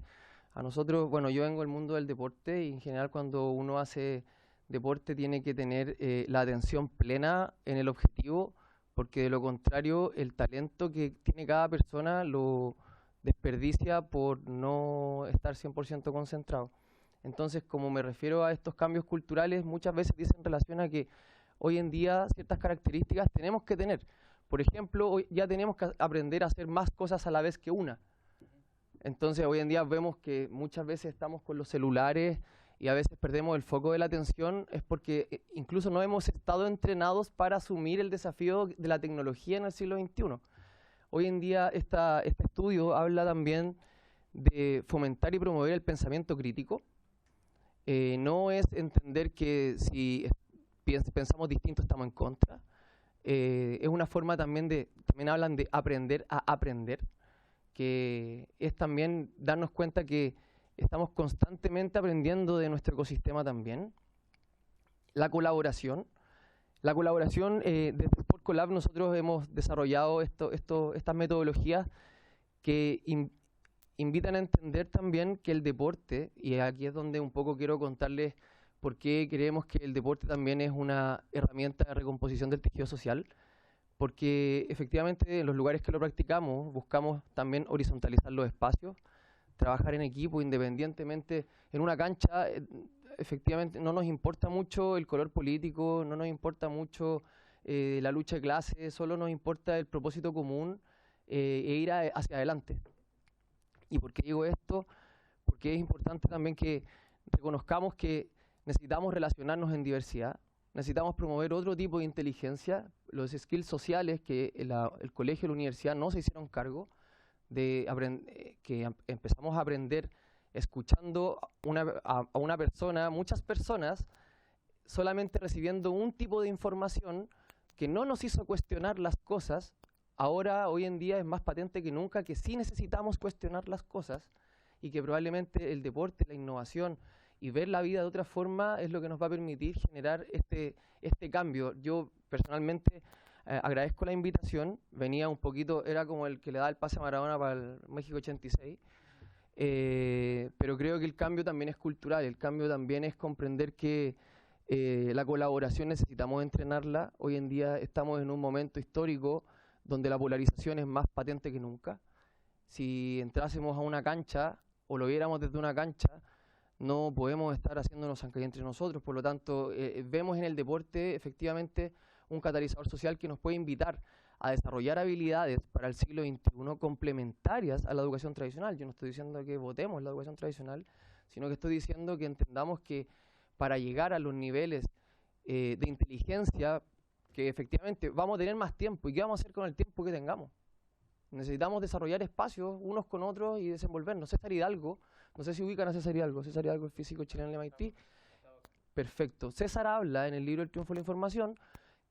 A nosotros, bueno, yo vengo del mundo del deporte y en general cuando uno hace deporte tiene que tener la atención plena en el objetivo, porque de lo contrario el talento que tiene cada persona lo desperdicia por no estar 100% concentrado. Entonces, como me refiero a estos cambios culturales, muchas veces dicen relación a que hoy en día ciertas características tenemos que tener. Por ejemplo, hoy ya tenemos que aprender a hacer más cosas a la vez que una. Entonces, hoy en día vemos que muchas veces estamos con los celulares y a veces perdemos el foco de la atención, es porque incluso no hemos estado entrenados para asumir el desafío de la tecnología en el siglo XXI. Hoy en día este estudio habla también de fomentar y promover el pensamiento crítico. No es entender que si pensamos distinto estamos en contra. Es una forma también también hablan de aprender a aprender, que es también darnos cuenta que estamos constantemente aprendiendo de nuestro ecosistema también. La colaboración. Desde Sport Collab nosotros hemos desarrollado estas metodologías que invitan a entender también que el deporte, y aquí es donde un poco quiero contarles por qué creemos que el deporte también es una herramienta de recomposición del tejido social, porque efectivamente en los lugares que lo practicamos buscamos también horizontalizar los espacios, trabajar en equipo independientemente. En una cancha efectivamente no nos importa mucho el color político, no nos importa mucho la lucha de clases, solo nos importa el propósito común e ir hacia adelante. ¿Y por qué digo esto? Porque es importante también que reconozcamos que necesitamos relacionarnos en diversidad, necesitamos promover otro tipo de inteligencia, los skills sociales que el colegio y la universidad no se hicieron cargo, que empezamos a aprender escuchando a una persona, muchas personas, solamente recibiendo un tipo de información que no nos hizo cuestionar las cosas. Ahora, hoy en día, es más patente que nunca que sí necesitamos cuestionar las cosas y que probablemente el deporte, la innovación y ver la vida de otra forma es lo que nos va a permitir generar este cambio. Yo personalmente agradezco la invitación, venía un poquito, era como el que le da el pase a Maradona para el México 86, pero creo que el cambio también es cultural, el cambio también es comprender que la colaboración necesitamos entrenarla. Hoy en día estamos en un momento histórico donde la polarización es más patente que nunca. Si entrásemos a una cancha o lo viéramos desde una cancha, no podemos estar haciéndonos zancadilla entre nosotros. Por lo tanto, vemos en el deporte efectivamente un catalizador social que nos puede invitar a desarrollar habilidades para el siglo XXI complementarias a la educación tradicional. Yo no estoy diciendo que votemos la educación tradicional, sino que estoy diciendo que entendamos que para llegar a los niveles de inteligencia, que efectivamente vamos a tener más tiempo. ¿Y qué vamos a hacer con el tiempo que tengamos? Necesitamos desarrollar espacios unos con otros y desenvolvernos. César Hidalgo, no sé si ubican a César Hidalgo es físico chileno del MIT. Perfecto. César habla en el libro El triunfo de la información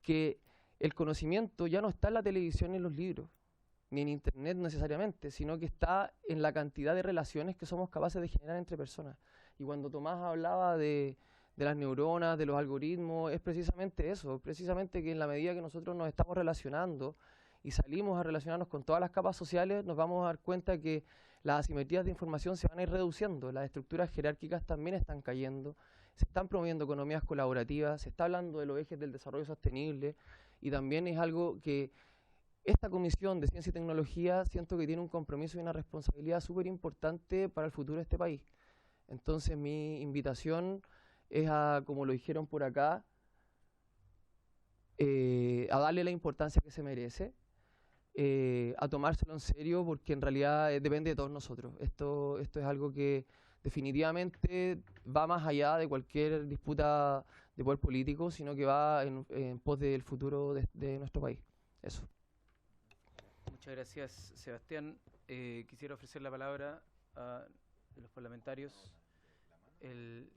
que el conocimiento ya no está en la televisión ni en los libros, ni en internet necesariamente, sino que está en la cantidad de relaciones que somos capaces de generar entre personas. Y cuando Tomás hablaba de las neuronas, de los algoritmos, es precisamente eso, precisamente que en la medida que nosotros nos estamos relacionando y salimos a relacionarnos con todas las capas sociales, nos vamos a dar cuenta que las asimetrías de información se van a ir reduciendo, las estructuras jerárquicas también están cayendo, se están promoviendo economías colaborativas, se está hablando de los ejes del desarrollo sostenible, y también es algo que esta Comisión de Ciencia y Tecnología siento que tiene un compromiso y una responsabilidad súper importante para el futuro de este país. Entonces mi invitación es a, como lo dijeron por acá, a darle la importancia que se merece, a tomárselo en serio, porque en realidad depende de todos nosotros. Esto es algo que definitivamente va más allá de cualquier disputa de poder político, sino que va en pos del futuro de nuestro país. Eso. Muchas gracias, Sebastián. quisiera ofrecer la palabra a los parlamentarios. El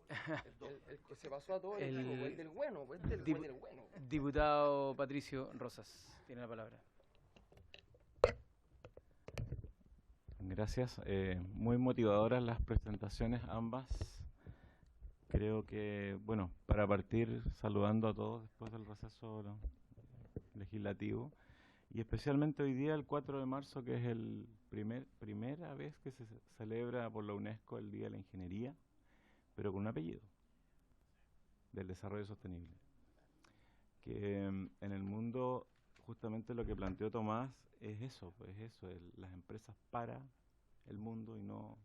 El que se pasó a todo El- el del bueno, pues este es el Dipu- güey del bueno. diputado Patricio Rosas tiene la palabra. Gracias. Muy motivadoras las presentaciones ambas. Creo que, bueno, para partir saludando a todos después del receso legislativo y especialmente hoy día, el 4 de marzo, que es el primera vez que se celebra por la UNESCO el Día de la Ingeniería, pero con un apellido, del desarrollo sostenible. Que en el mundo justamente lo que planteó Tomás es eso, pues las empresas para el mundo y no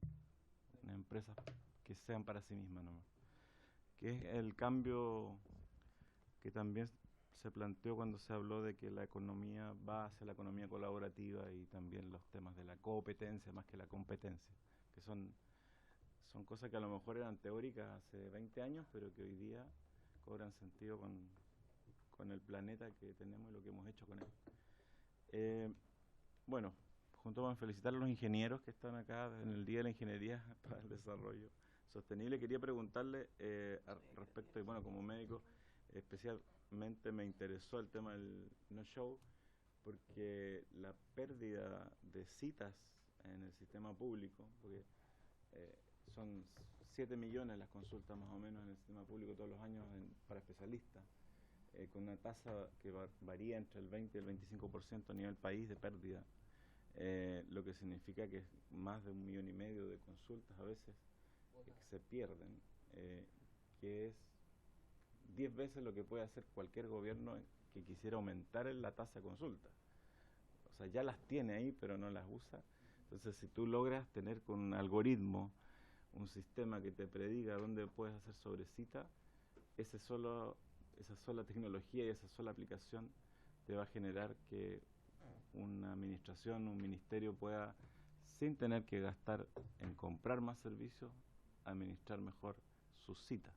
unas empresas que sean para sí mismas nomás. Que es el cambio que también se planteó cuando se habló de que la economía va hacia la economía colaborativa y también los temas de la competencia más que la competencia, que son cosas que a lo mejor eran teóricas hace 20 años, pero que hoy día cobran sentido con el planeta que tenemos y lo que hemos hecho con él. Bueno, junto con felicitar a los ingenieros que están acá en el Día de la Ingeniería para el Desarrollo Sostenible, quería preguntarle respecto, y bueno, como médico, especialmente me interesó el tema del no-show, porque la pérdida de citas en el sistema público, porque son 7 millones las consultas más o menos en el sistema público todos los años para especialistas, con una tasa que varía entre el 20 y el 25% a nivel país de pérdida, lo que significa que es más de 1,5 millones de consultas a veces que se pierden, que es 10 veces lo que puede hacer cualquier gobierno que quisiera aumentar la tasa de consulta. O sea, ya las tiene ahí, pero no las usa. Entonces, si tú logras tener con un algoritmo un sistema que te prediga dónde puedes hacer sobrecita, esa sola tecnología y esa sola aplicación te va a generar que una administración, un ministerio pueda, sin tener que gastar en comprar más servicios, administrar mejor sus citas.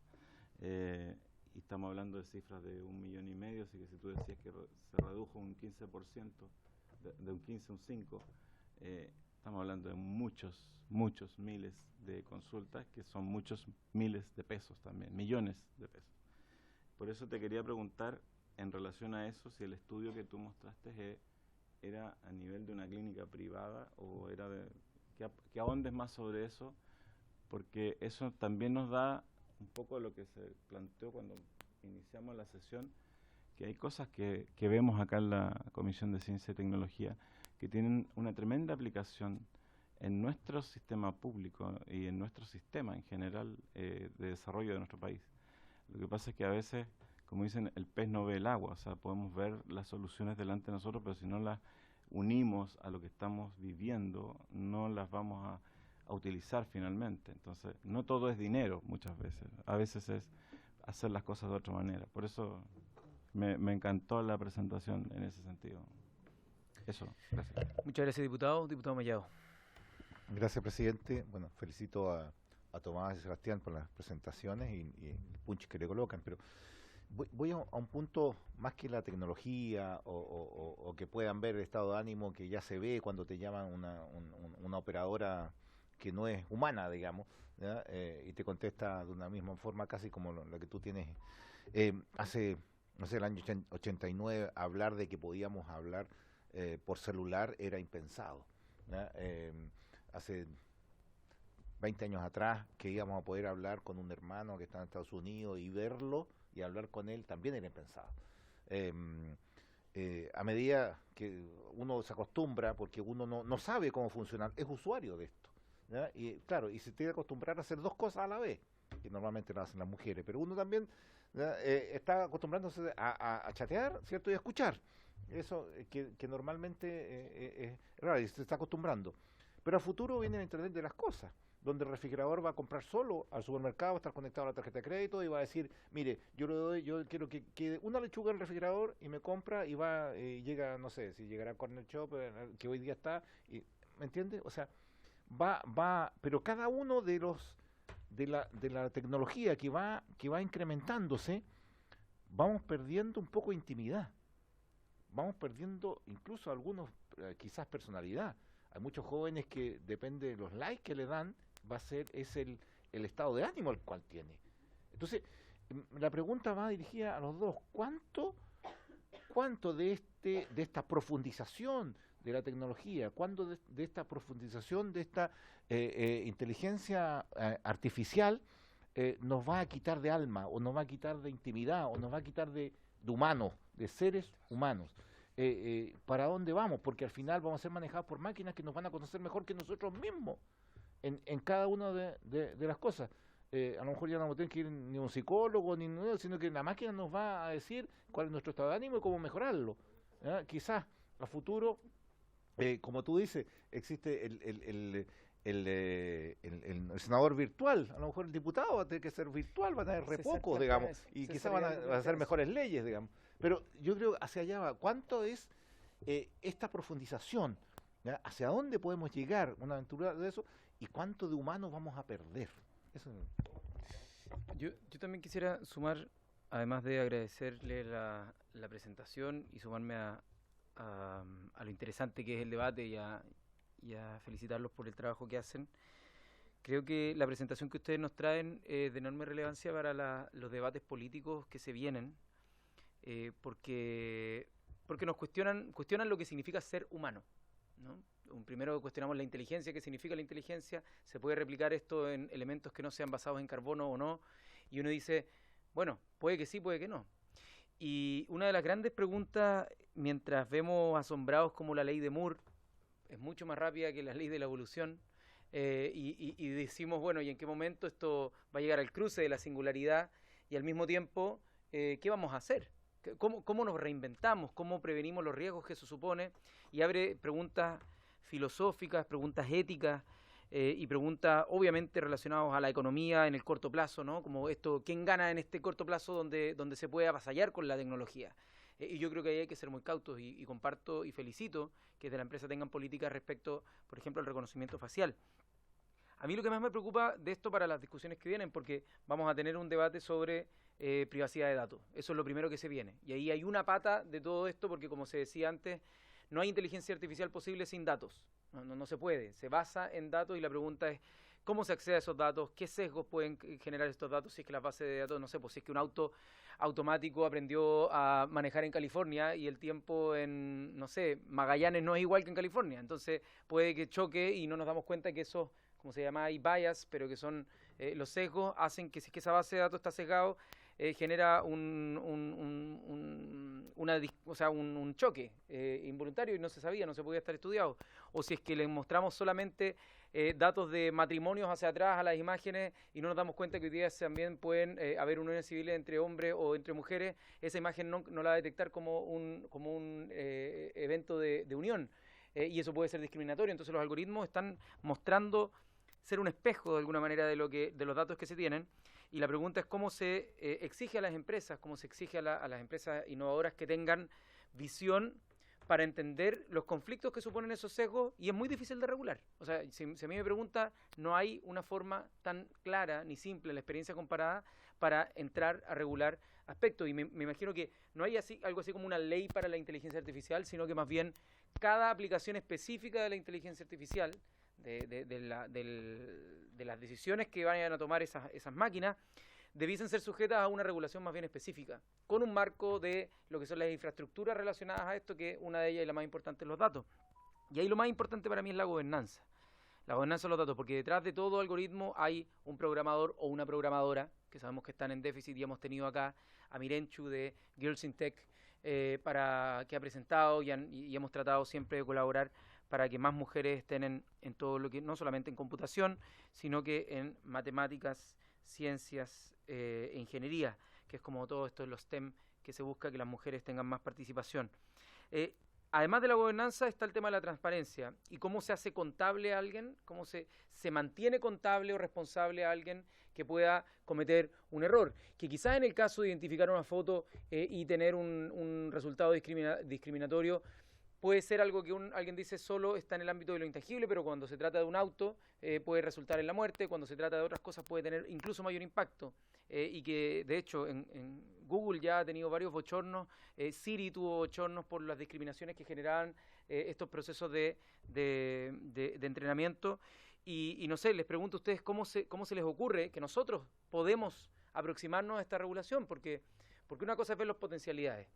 Y estamos hablando de cifras de 1,5 millones, así que si tú decías que se redujo un 15%, de un 15 a un 5, estamos hablando de muchos miles de consultas, que son muchos miles de pesos también, millones de pesos. Por eso te quería preguntar, en relación a eso, si el estudio que tú mostraste era a nivel de una clínica privada o era que ahondes más sobre eso, porque eso también nos da un poco lo que se planteó cuando iniciamos la sesión, que hay cosas que vemos acá en la Comisión de Ciencia y Tecnología que tienen una tremenda aplicación en nuestro sistema público y en nuestro sistema en general de desarrollo de nuestro país. Lo que pasa es que a veces, como dicen, el pez no ve el agua, o sea, podemos ver las soluciones delante de nosotros, pero si no las unimos a lo que estamos viviendo, no las vamos a utilizar finalmente. Entonces, no todo es dinero muchas veces, a veces es hacer las cosas de otra manera. Por eso me encantó la presentación en ese sentido. Eso, gracias. Muchas gracias, diputado. Diputado Mellado. Gracias, presidente. Bueno, felicito a Tomás y Sebastián por las presentaciones y el punch que le colocan, pero voy a un punto más que la tecnología o que puedan ver el estado de ánimo que ya se ve cuando te llaman una operadora que no es humana, digamos, ¿ya? Y te contesta de una misma forma casi como la que tú tienes. Hace, no sé, el año 89, hablar de que podíamos hablar por celular era impensado, ¿ya? Hace 20 años atrás que íbamos a poder hablar con un hermano que está en Estados Unidos y verlo y hablar con él también era impensado. A medida que uno se acostumbra, porque uno no sabe cómo funcionar, es usuario de esto, ¿ya? Y claro, y se tiene que acostumbrar a hacer dos cosas a la vez, que normalmente lo hacen las mujeres, pero uno también está acostumbrándose a chatear, ¿cierto? Y a escuchar. Eso que normalmente es raro y se está acostumbrando. Pero a futuro viene el Internet de las cosas, donde el refrigerador va a comprar solo al supermercado, va a estar conectado a la tarjeta de crédito y va a decir, mire, yo quiero que una lechuga en el refrigerador y me compra y va, llega, no sé, si llegará a Corner Shop, que hoy día está, y, ¿me entiende? O sea, pero cada uno de la tecnología que va incrementándose, vamos perdiendo un poco de intimidad, vamos perdiendo incluso algunos, quizás personalidad. Hay muchos jóvenes que depende de los likes que le dan, es el estado de ánimo al cual tiene. Entonces, la pregunta va dirigida a los dos. ¿Cuánto de esta profundización de la tecnología, cuánto de esta profundización de esta inteligencia artificial nos va a quitar de alma, o nos va a quitar de intimidad, o nos va a quitar de humanos, de seres humanos? ¿Para dónde vamos? Porque al final vamos a ser manejados por máquinas que nos van a conocer mejor que nosotros mismos en cada una de las cosas. A lo mejor ya no vamos a tener que ir ni a un psicólogo, ni nada, sino que la máquina nos va a decir cuál es nuestro estado de ánimo y cómo mejorarlo. Quizás a futuro, como tú dices, existe el senador virtual. A lo mejor el diputado va a tener que ser virtual, va a tener re pocos, digamos, y quizás van a hacer mejores leyes, digamos. Pero yo creo hacia allá va. ¿Cuánto es esta profundización? ¿Ya? ¿Hacia dónde podemos llegar una aventura de eso? ¿Y cuánto de humanos vamos a perder? Eso. Yo también quisiera sumar, además de agradecerle la presentación y sumarme a lo interesante que es el debate y a felicitarlos por el trabajo que hacen. Creo que la presentación que ustedes nos traen es de enorme relevancia para los debates políticos que se vienen, porque nos cuestionan lo que significa ser humano, ¿no? Primero cuestionamos la inteligencia, qué significa la inteligencia, se puede replicar esto en elementos que no sean basados en carbono o no, y uno dice, bueno, puede que sí, puede que no. Y una de las grandes preguntas, mientras vemos asombrados como la ley de Moore es mucho más rápida que la ley de la evolución, y decimos, bueno, ¿y en qué momento esto va a llegar al cruce de la singularidad? Y al mismo tiempo, ¿qué vamos a hacer? ¿Cómo nos reinventamos? ¿Cómo prevenimos los riesgos que eso supone? Y abre preguntas filosóficas, preguntas éticas y preguntas obviamente relacionadas a la economía en el corto plazo, ¿no? Como esto, ¿quién gana en este corto plazo donde se puede avasallar con la tecnología? Y yo creo que ahí hay que ser muy cautos y comparto y felicito que desde la empresa tengan políticas respecto, por ejemplo, al reconocimiento facial. A mí lo que más me preocupa de esto para las discusiones que vienen, porque vamos a tener un debate sobre privacidad de datos. Eso es lo primero que se viene. Y ahí hay una pata de todo esto, porque como se decía antes, no hay inteligencia artificial posible sin datos. No se puede. Se basa en datos y la pregunta es cómo se accede a esos datos, qué sesgos pueden generar estos datos, si es que las bases de datos, no sé, pues si es que un auto automático aprendió a manejar en California y el tiempo en, no sé, Magallanes no es igual que en California. Entonces puede que choque y no nos damos cuenta que esos, como se llama, hay bias, pero que son los sesgos, hacen que si es que esa base de datos está sesgado, genera un choque involuntario y no se sabía, no se podía estar estudiado. O si es que le mostramos solamente datos de matrimonios hacia atrás a las imágenes y no nos damos cuenta que hoy día también pueden haber uniones civiles entre hombres o entre mujeres, esa imagen no la va a detectar como un evento de unión. Y eso puede ser discriminatorio. Entonces los algoritmos están mostrando ser un espejo de alguna manera de los datos que se tienen. Y la pregunta es cómo se exige a las empresas, cómo se exige a las empresas innovadoras que tengan visión para entender los conflictos que suponen esos sesgos, y es muy difícil de regular. O sea, si a mí me pregunta, no hay una forma tan clara ni simple en la experiencia comparada para entrar a regular aspectos. Y me imagino que no hay algo así como una ley para la inteligencia artificial, sino que más bien cada aplicación específica de la inteligencia artificial, de las decisiones que vayan a tomar esas máquinas, debiesen ser sujetas a una regulación más bien específica, con un marco de lo que son las infraestructuras relacionadas a esto, que una de ellas y la más importante es los datos. Y ahí lo más importante para mí es la gobernanza. La gobernanza de los datos, porque detrás de todo algoritmo hay un programador o una programadora, que sabemos que están en déficit, y hemos tenido acá a Mirenchu de Girls in Tech, que ha presentado y hemos tratado siempre de colaborar para que más mujeres estén en todo lo que, no solamente en computación, sino que en matemáticas, ciencias e ingeniería, que es como todo esto de los STEM, que se busca que las mujeres tengan más participación. Además de la gobernanza está el tema de la transparencia y cómo se hace contable a alguien, cómo se mantiene contable o responsable a alguien que pueda cometer un error, que quizás en el caso de identificar una foto y tener un resultado discriminatorio, puede ser algo que alguien dice solo está en el ámbito de lo intangible, pero cuando se trata de un auto puede resultar en la muerte, cuando se trata de otras cosas puede tener incluso mayor impacto. Y que de hecho en Google ya ha tenido varios bochornos, Siri tuvo bochornos por las discriminaciones que generaban estos procesos de entrenamiento. Y no sé, les pregunto a ustedes cómo se les ocurre que nosotros podemos aproximarnos a esta regulación, porque una cosa es ver las potencialidades,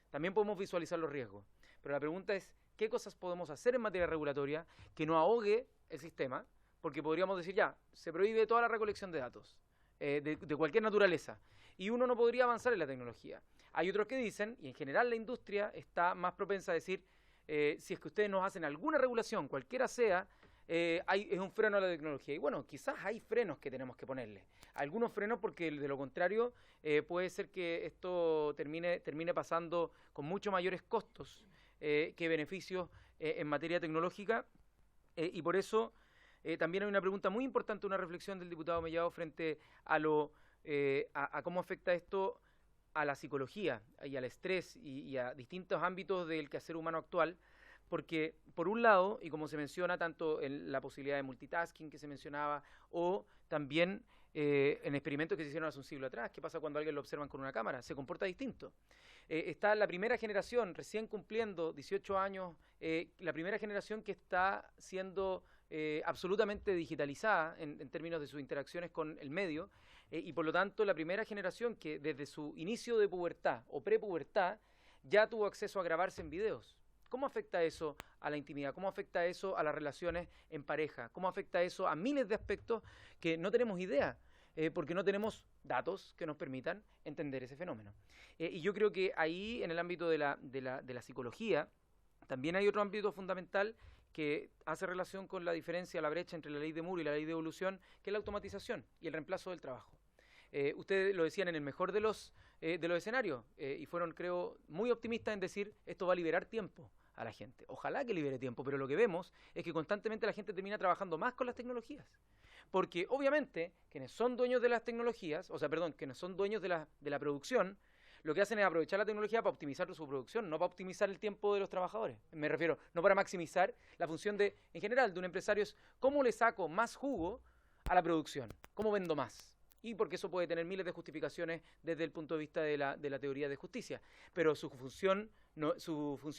también podemos visualizar los riesgos, pero la pregunta es, ¿qué cosas podemos hacer en materia regulatoria que no ahogue el sistema? Porque podríamos decir, ya, se prohíbe toda la recolección de datos, de cualquier naturaleza, y uno no podría avanzar en la tecnología. Hay otros que dicen, y en general la industria está más propensa a decir, si es que ustedes nos hacen alguna regulación, cualquiera sea, es un freno a la tecnología. Y bueno, quizás hay frenos que tenemos que ponerle. Algunos frenos porque de lo contrario puede ser que esto termine pasando con mucho mayores costos que beneficios en materia tecnológica. Y por eso también hay una pregunta muy importante, una reflexión del diputado Mellado frente a cómo afecta esto a la psicología y al estrés y a distintos ámbitos del quehacer humano actual. Porque, por un lado, y como se menciona tanto en la posibilidad de multitasking que se mencionaba, o también en experimentos que se hicieron hace un siglo atrás, ¿qué pasa cuando alguien lo observan con una cámara? Se comporta distinto. Está la primera generación, recién cumpliendo 18 años, la primera generación que está siendo absolutamente digitalizada en términos de sus interacciones con el medio, y por lo tanto la primera generación que desde su inicio de pubertad o prepubertad ya tuvo acceso a grabarse en videos. ¿Cómo afecta eso a la intimidad? ¿Cómo afecta eso a las relaciones en pareja? ¿Cómo afecta eso a miles de aspectos que no tenemos idea? Porque no tenemos datos que nos permitan entender ese fenómeno. Y yo creo que ahí, en el ámbito de la psicología, también hay otro ámbito fundamental que hace relación con la diferencia, la brecha entre la ley de Moore y la ley de evolución, que es la automatización y el reemplazo del trabajo. Ustedes lo decían en el mejor de los escenarios y fueron, creo, muy optimistas en decir esto va a liberar tiempo a la gente. Ojalá que libere tiempo, pero lo que vemos es que constantemente la gente termina trabajando más con las tecnologías. Porque obviamente quienes son dueños de las tecnologías, quienes son dueños de la producción, lo que hacen es aprovechar la tecnología para optimizar su producción, no para optimizar el tiempo de los trabajadores. Me refiero, no para maximizar la función en general de un empresario, es cómo le saco más jugo a la producción, cómo vendo más. Y porque eso puede tener miles de justificaciones desde el punto de vista de la teoría de justicia. Pero su función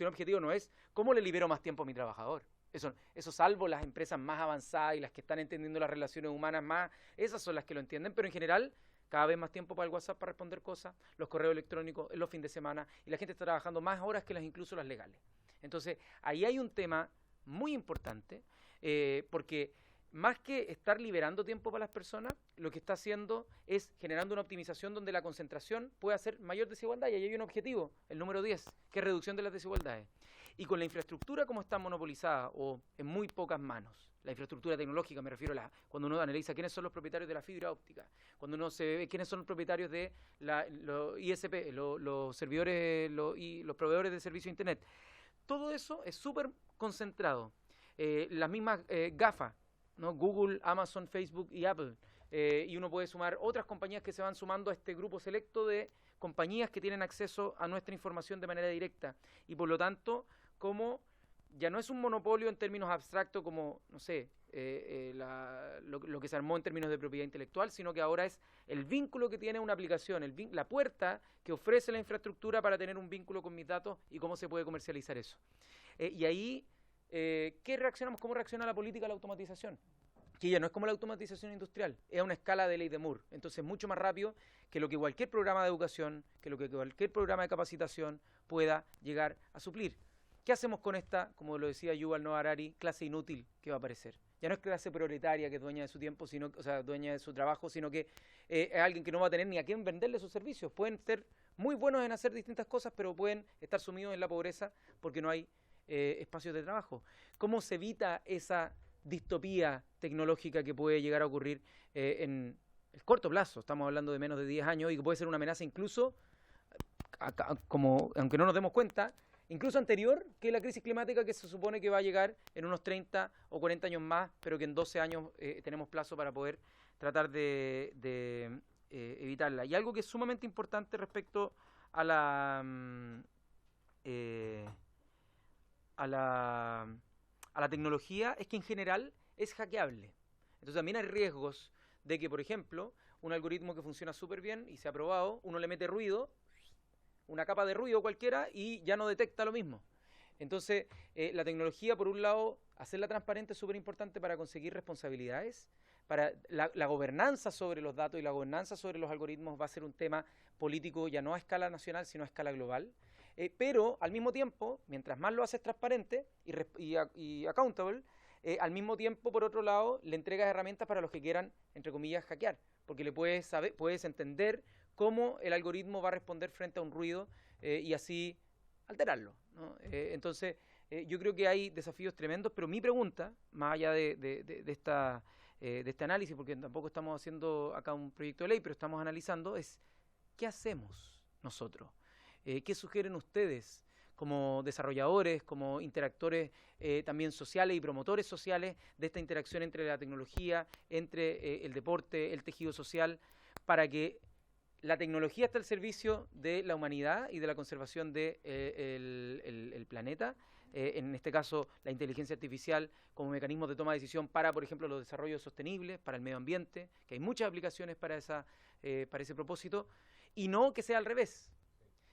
objetivo no es cómo le libero más tiempo a mi trabajador. Eso salvo las empresas más avanzadas y las que están entendiendo las relaciones humanas más, esas son las que lo entienden, pero en general cada vez más tiempo para el WhatsApp para responder cosas, los correos electrónicos, en los fines de semana, y la gente está trabajando más horas que incluso las legales. Entonces, ahí hay un tema muy importante, porque más que estar liberando tiempo para las personas, lo que está haciendo es generando una optimización donde la concentración puede hacer mayor desigualdad, y ahí hay un objetivo, el número 10, que es reducción de las desigualdades. Y con la infraestructura como está monopolizada o en muy pocas manos, la infraestructura tecnológica, me refiero cuando uno analiza quiénes son los propietarios de la fibra óptica, cuando uno se ve quiénes son los propietarios de los ISP, los servidores y los proveedores de servicio de Internet, todo eso es súper concentrado. Las mismas GAFA, ¿no? Google, Amazon, Facebook y Apple. Y uno puede sumar otras compañías que se van sumando a este grupo selecto de compañías que tienen acceso a nuestra información de manera directa. Y por lo tanto, como ya no es un monopolio en términos abstractos como, no sé, lo que se armó en términos de propiedad intelectual, sino que ahora es el vínculo que tiene una aplicación, la puerta que ofrece la infraestructura para tener un vínculo con mis datos y cómo se puede comercializar eso. Y ahí, ¿cómo reacciona la política a la automatización? Que ya no es como la automatización industrial, es a una escala de ley de Moore. Entonces, mucho más rápido que lo que cualquier programa de educación, que lo que cualquier programa de capacitación pueda llegar a suplir. ¿Qué hacemos con esta, como lo decía Yuval Noah Harari, clase inútil que va a aparecer? Ya no es clase proletaria que es dueña de su tiempo, dueña de su trabajo, sino que es alguien que no va a tener ni a quién venderle sus servicios. Pueden ser muy buenos en hacer distintas cosas, pero pueden estar sumidos en la pobreza porque no hay espacios de trabajo. ¿Cómo se evita esa distopía tecnológica que puede llegar a ocurrir en el corto plazo? Estamos hablando de menos de 10 años y que puede ser una amenaza incluso, aunque no nos demos cuenta, incluso anterior que la crisis climática que se supone que va a llegar en unos 30 o 40 años más, pero que en 12 años tenemos plazo para poder tratar de evitarla. Y algo que es sumamente importante respecto a la tecnología es que en general es hackeable. Entonces también hay riesgos de que, por ejemplo, un algoritmo que funciona súper bien y se ha probado, uno le mete ruido, una capa de ruido cualquiera y ya no detecta lo mismo. Entonces, la tecnología, por un lado, hacerla transparente es súper importante para conseguir responsabilidades, para la gobernanza sobre los datos y la gobernanza sobre los algoritmos va a ser un tema político ya no a escala nacional, sino a escala global. Pero, al mismo tiempo, mientras más lo haces transparente y accountable, al mismo tiempo, por otro lado, le entregas herramientas para los que quieran, entre comillas, hackear, porque le puedes entender cómo el algoritmo va a responder frente a un ruido y así alterarlo, ¿no? Entonces, yo creo que hay desafíos tremendos, pero mi pregunta, más allá de este análisis, porque tampoco estamos haciendo acá un proyecto de ley, pero estamos analizando, es ¿qué hacemos nosotros? ¿Qué sugieren ustedes como desarrolladores, como interactores también sociales y promotores sociales de esta interacción entre la tecnología, entre el deporte, el tejido social, para que la tecnología esté al servicio de la humanidad y de la conservación del el planeta? En este caso, la inteligencia artificial como mecanismo de toma de decisión para, por ejemplo, los desarrollos sostenibles, para el medio ambiente, que hay muchas aplicaciones para ese propósito, y no que sea al revés,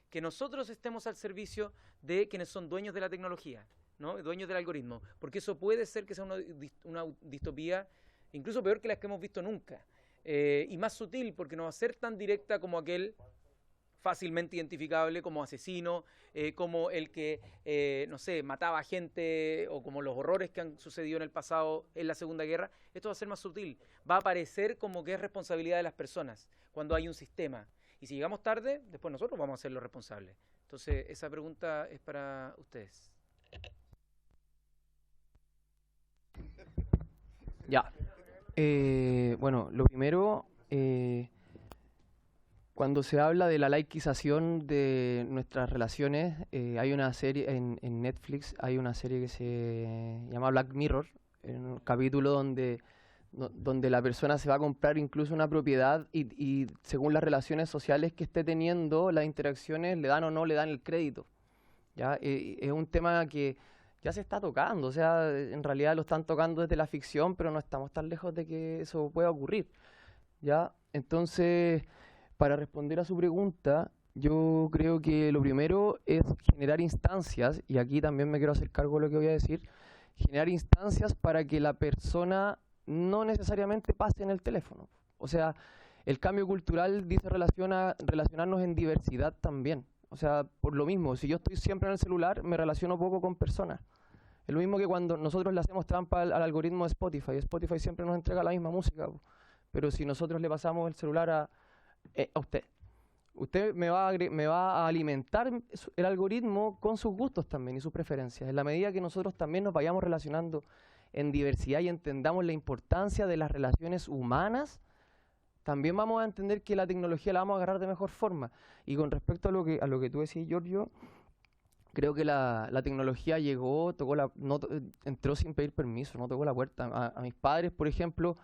que nosotros estemos al servicio de quienes son dueños de la tecnología, ¿no? Dueños del algoritmo, porque eso puede ser que sea una distopía incluso peor que las que hemos visto nunca, y más sutil, porque no va a ser tan directa como aquel fácilmente identificable como asesino, como el que, no sé, mataba gente, o como los horrores que han sucedido en el pasado en la Segunda Guerra. Esto va a ser más sutil, va a aparecer como que es responsabilidad de las personas cuando hay un sistema. Y si llegamos tarde, después nosotros vamos a ser los responsables. Entonces, esa pregunta es para ustedes. Ya. Bueno, lo primero, cuando se habla de la laikización de nuestras relaciones, hay una serie en Netflix, hay una serie que se llama Black Mirror, en un capítulo donde la persona se va a comprar incluso una propiedad y según las relaciones sociales que esté teniendo, las interacciones le dan o no le dan el crédito. ¿Ya? Es un tema que ya se está tocando, o sea, en realidad lo están tocando desde la ficción, pero no estamos tan lejos de que eso pueda ocurrir. ¿Ya? Entonces, para responder a su pregunta, yo creo que lo primero es generar instancias, y aquí también me quiero hacer cargo de lo que voy a decir, generar instancias para que la persona no necesariamente pase en el teléfono. O sea, el cambio cultural dice relacionarnos en diversidad también. O sea, por lo mismo, si yo estoy siempre en el celular, me relaciono poco con personas. Es lo mismo que cuando nosotros le hacemos trampa al algoritmo de Spotify. Spotify siempre nos entrega la misma música, pero si nosotros le pasamos el celular a usted me va a alimentar el algoritmo con sus gustos también y sus preferencias. En la medida que nosotros también nos vayamos relacionando en diversidad y entendamos la importancia de las relaciones humanas, también vamos a entender que la tecnología la vamos a agarrar de mejor forma. Y con respecto a lo que tú decías, Giorgio, creo que la tecnología llegó, entró sin pedir permiso, no tocó la puerta. A mis padres, por ejemplo,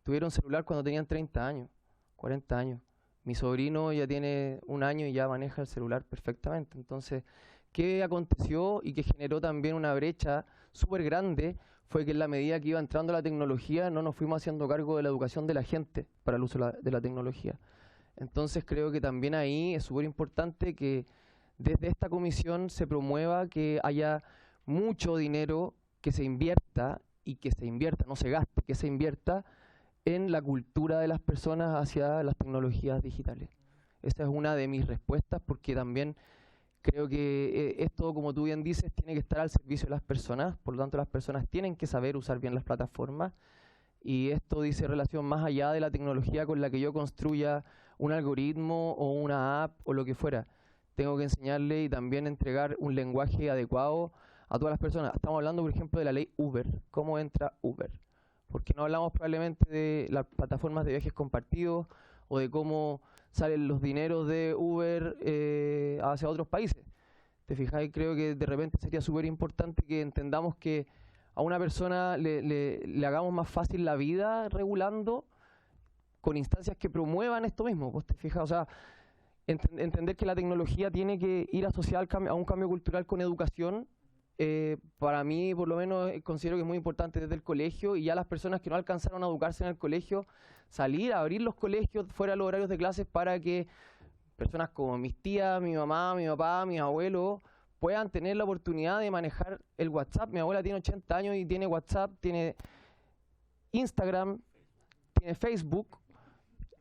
tuvieron celular cuando tenían 30 años, 40 años. Mi sobrino ya tiene 1 año y ya maneja el celular perfectamente. Entonces, ¿qué aconteció y que generó también una brecha súper grande? Fue que en la medida que iba entrando la tecnología no nos fuimos haciendo cargo de la educación de la gente para el uso de la tecnología. Entonces creo que también ahí es súper importante que desde esta comisión se promueva que haya mucho dinero que se invierta no se gaste, que se invierta en la cultura de las personas hacia las tecnologías digitales. Esa es una de mis respuestas, porque también creo que esto, como tú bien dices, tiene que estar al servicio de las personas, por lo tanto las personas tienen que saber usar bien las plataformas, y esto dice relación más allá de la tecnología con la que yo construya un algoritmo o una app o lo que fuera. Tengo que enseñarle y también entregar un lenguaje adecuado a todas las personas. Estamos hablando, por ejemplo, de la ley Uber. ¿Cómo entra Uber? Porque no hablamos probablemente de las plataformas de viajes compartidos o de cómo salen los dineros de Uber hacia otros países. ¿Te fijas? Creo que de repente sería súper importante que entendamos que a una persona le hagamos más fácil la vida regulando con instancias que promuevan esto mismo. ¿Vos te fijas? O sea, entender que la tecnología tiene que ir asociada a un cambio cultural con educación. Para mí, por lo menos, considero que es muy importante desde el colegio, y ya las personas que no alcanzaron a educarse en el colegio, salir a abrir los colegios fuera de los horarios de clases para que personas como mis tías, mi mamá, mi papá, mis abuelos puedan tener la oportunidad de manejar el WhatsApp. Mi abuela tiene 80 años y tiene WhatsApp, tiene Instagram, tiene Facebook,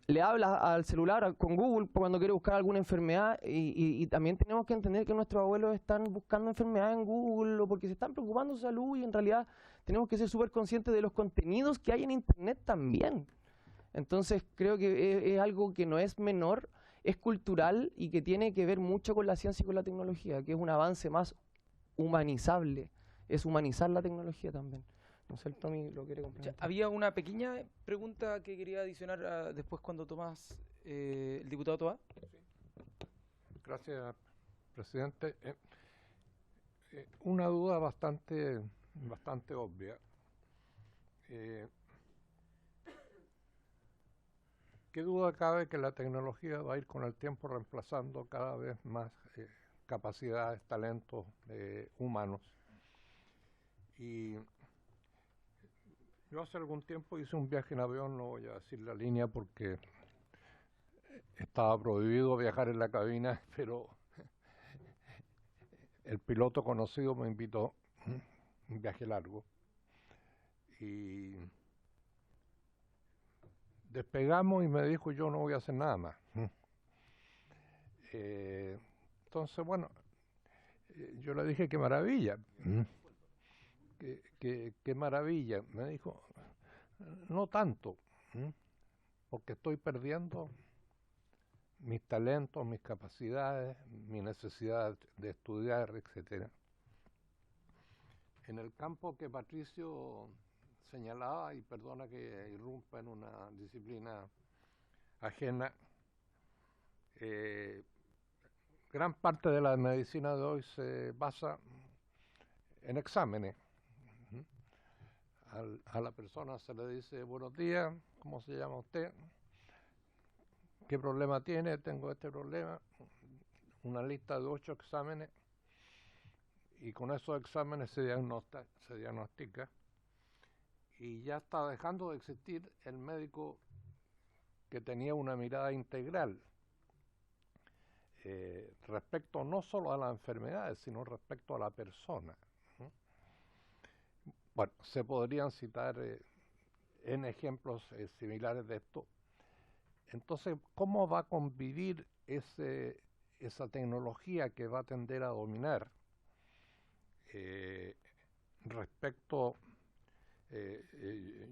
le habla al celular con Google cuando quiere buscar alguna enfermedad y también tenemos que entender que nuestros abuelos están buscando enfermedades en Google o porque se están preocupando de su salud y en realidad tenemos que ser súper conscientes de los contenidos que hay en Internet también. Entonces creo que es algo que no es menor, es cultural y que tiene que ver mucho con la ciencia y con la tecnología, que es un avance más humanizable, es humanizar la tecnología también. No sé, el Tommy lo quiere complementar. Había una pequeña pregunta que quería adicionar después cuando Tomás, el diputado Toá. Gracias, presidente. Una duda bastante obvia. ¿Qué duda cabe que la tecnología va a ir con el tiempo reemplazando cada vez más capacidades, talentos humanos? Y yo hace algún tiempo hice un viaje en avión, no voy a decir la línea porque estaba prohibido viajar en la cabina, pero el piloto conocido me invitó, un viaje largo, y despegamos y me dijo, yo no voy a hacer nada más. Entonces, bueno, yo le dije, qué maravilla, qué maravilla. Me dijo, no tanto, porque estoy perdiendo mis talentos, mis capacidades, mi necesidad de estudiar, etcétera. En el campo que Patricio señalaba, y perdona que irrumpa en una disciplina ajena, gran parte de la medicina de hoy se basa en exámenes. A la persona se le dice, buenos días, ¿cómo se llama usted? ¿Qué problema tiene? Tengo este problema. Una lista de 8 exámenes y con esos exámenes se diagnostica y ya está dejando de existir el médico que tenía una mirada integral respecto no solo a las enfermedades, sino respecto a la persona. Bueno, se podrían citar en ejemplos similares de esto. Entonces, ¿cómo va a convivir esa tecnología que va a tender a dominar respecto,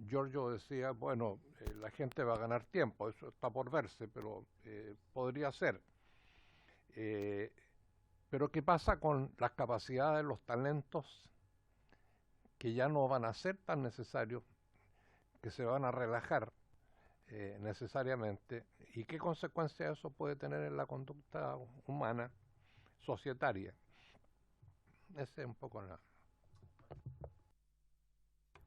Giorgio decía, bueno, la gente va a ganar tiempo, eso está por verse, pero podría ser. Pero ¿qué pasa con las capacidades, los talentos que ya no van a ser tan necesarios, que se van a relajar necesariamente? ¿Y qué consecuencia eso puede tener en la conducta humana, societaria? Ese es un poco la...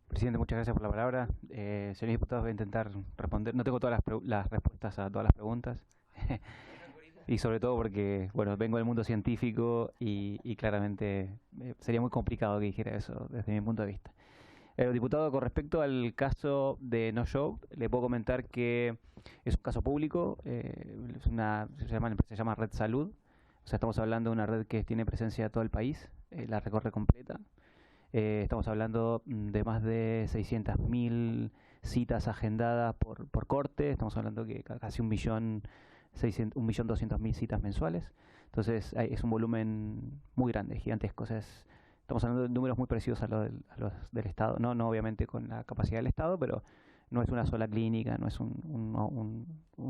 Presidente, muchas gracias por la palabra. Señores diputados, voy a intentar responder. No tengo todas las respuestas a todas las preguntas. Y sobre todo porque, bueno, vengo del mundo científico y claramente sería muy complicado que dijera eso desde mi punto de vista. Diputado, con respecto al caso de No Show, le puedo comentar que es un caso público, la empresa se llama Red Salud, o sea, estamos hablando de una red que tiene presencia en todo el país, la recorre completa. Estamos hablando de más de 600.000 citas agendadas por corte, estamos hablando que casi 1.200.000 citas mensuales, entonces es un volumen muy grande, gigantesco, o sea, estamos hablando de números muy parecidos a los del Estado, no obviamente con la capacidad del Estado, pero no es una sola clínica, no es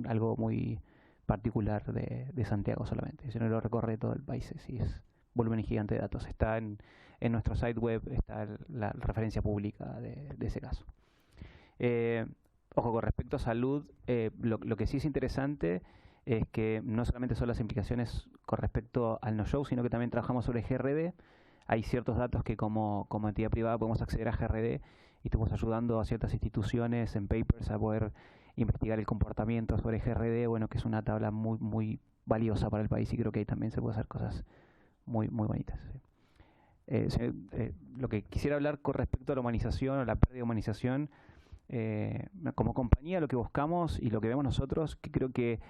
algo muy particular de Santiago solamente, sino lo recorre todo el país, sí, es volumen gigante de datos. Está en nuestro site web, está la referencia pública de ese caso. Ojo, con respecto a salud, lo que sí es interesante es que no solamente son las implicaciones con respecto al no-show, sino que también trabajamos sobre GRD. Hay ciertos datos que como entidad privada podemos acceder a GRD y estamos ayudando a ciertas instituciones en papers a poder investigar el comportamiento sobre GRD, bueno, que es una tabla muy, muy valiosa para el país y creo que ahí también se puede hacer cosas muy, muy bonitas. Lo que quisiera hablar con respecto a la humanización o la pérdida de humanización, como compañía lo que buscamos y lo que vemos nosotros, que creo que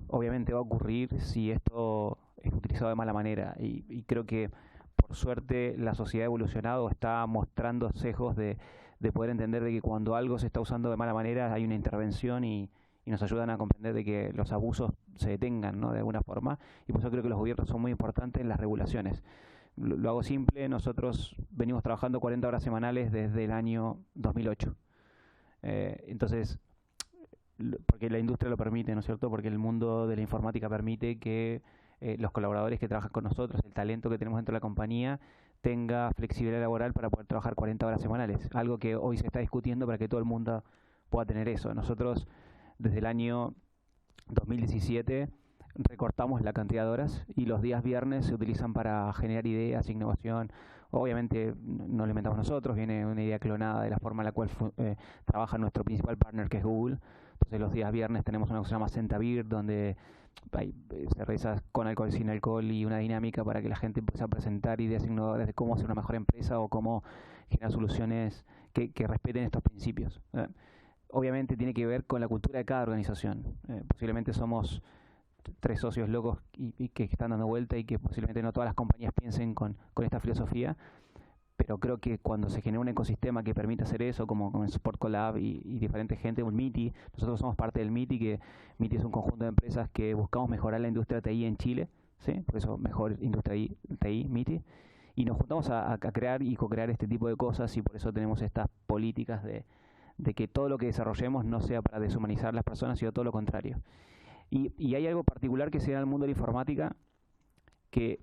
obviamente va a ocurrir si esto es utilizado de mala manera. Y creo que, por suerte, la sociedad ha evolucionado, está mostrando sesgos de poder entender de que cuando algo se está usando de mala manera hay una intervención y nos ayudan a comprender de que los abusos se detengan, ¿no?, de alguna forma. Y por eso creo que los gobiernos son muy importantes en las regulaciones. Lo hago simple, nosotros venimos trabajando 40 horas semanales desde el año 2008. Entonces, porque la industria lo permite, ¿no es cierto? Porque el mundo de la informática permite que los colaboradores que trabajan con nosotros, el talento que tenemos dentro de la compañía, tenga flexibilidad laboral para poder trabajar 40 horas semanales. Algo que hoy se está discutiendo para que todo el mundo pueda tener eso. Nosotros, desde el año 2017, recortamos la cantidad de horas y los días viernes se utilizan para generar ideas, innovación. Obviamente no lo inventamos nosotros, viene una idea clonada de la forma en la cual trabaja nuestro principal partner, que es Google. Entonces los días viernes tenemos una cosa que se llama Centavir, donde se realiza con alcohol, sin alcohol, y una dinámica para que la gente empiece a presentar ideas innovadoras de cómo hacer una mejor empresa o cómo generar soluciones que respeten estos principios. Obviamente tiene que ver con la cultura de cada organización. Posiblemente somos 3 socios locos y que están dando vuelta, y que posiblemente no todas las compañías piensen con esta filosofía, pero creo que cuando se genera un ecosistema que permite hacer eso, como con el Sport Collab y diferente gente, un MITI, nosotros somos parte del MITI, que MITI es un conjunto de empresas que buscamos mejorar la industria TI en Chile, ¿sí? Por eso mejor industria TI, MITI, y nos juntamos a crear y co-crear este tipo de cosas, y por eso tenemos estas políticas de que todo lo que desarrollemos no sea para deshumanizar a las personas, sino todo lo contrario. Y hay algo particular que se da en el mundo de la informática, que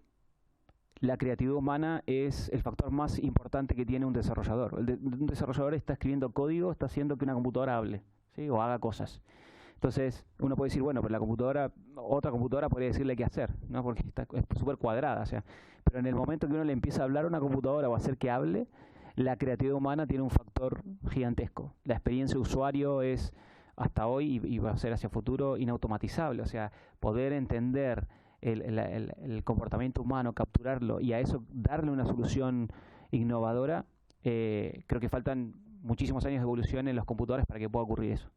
la creatividad humana es el factor más importante que tiene un desarrollador. Un desarrollador está escribiendo código, está haciendo que una computadora hable, ¿sí?, o haga cosas. Entonces, uno puede decir, bueno, pero la computadora, otra computadora podría decirle qué hacer, ¿no?, porque es súper cuadrada. O sea, pero en el momento que uno le empieza a hablar a una computadora o a hacer que hable, la creatividad humana tiene un factor gigantesco. La experiencia de usuario es, hasta hoy, y va a ser hacia futuro, inautomatizable. O sea, poder entender el comportamiento humano, capturarlo y a eso darle una solución innovadora, creo que faltan muchísimos años de evolución en los computadores para que pueda ocurrir eso.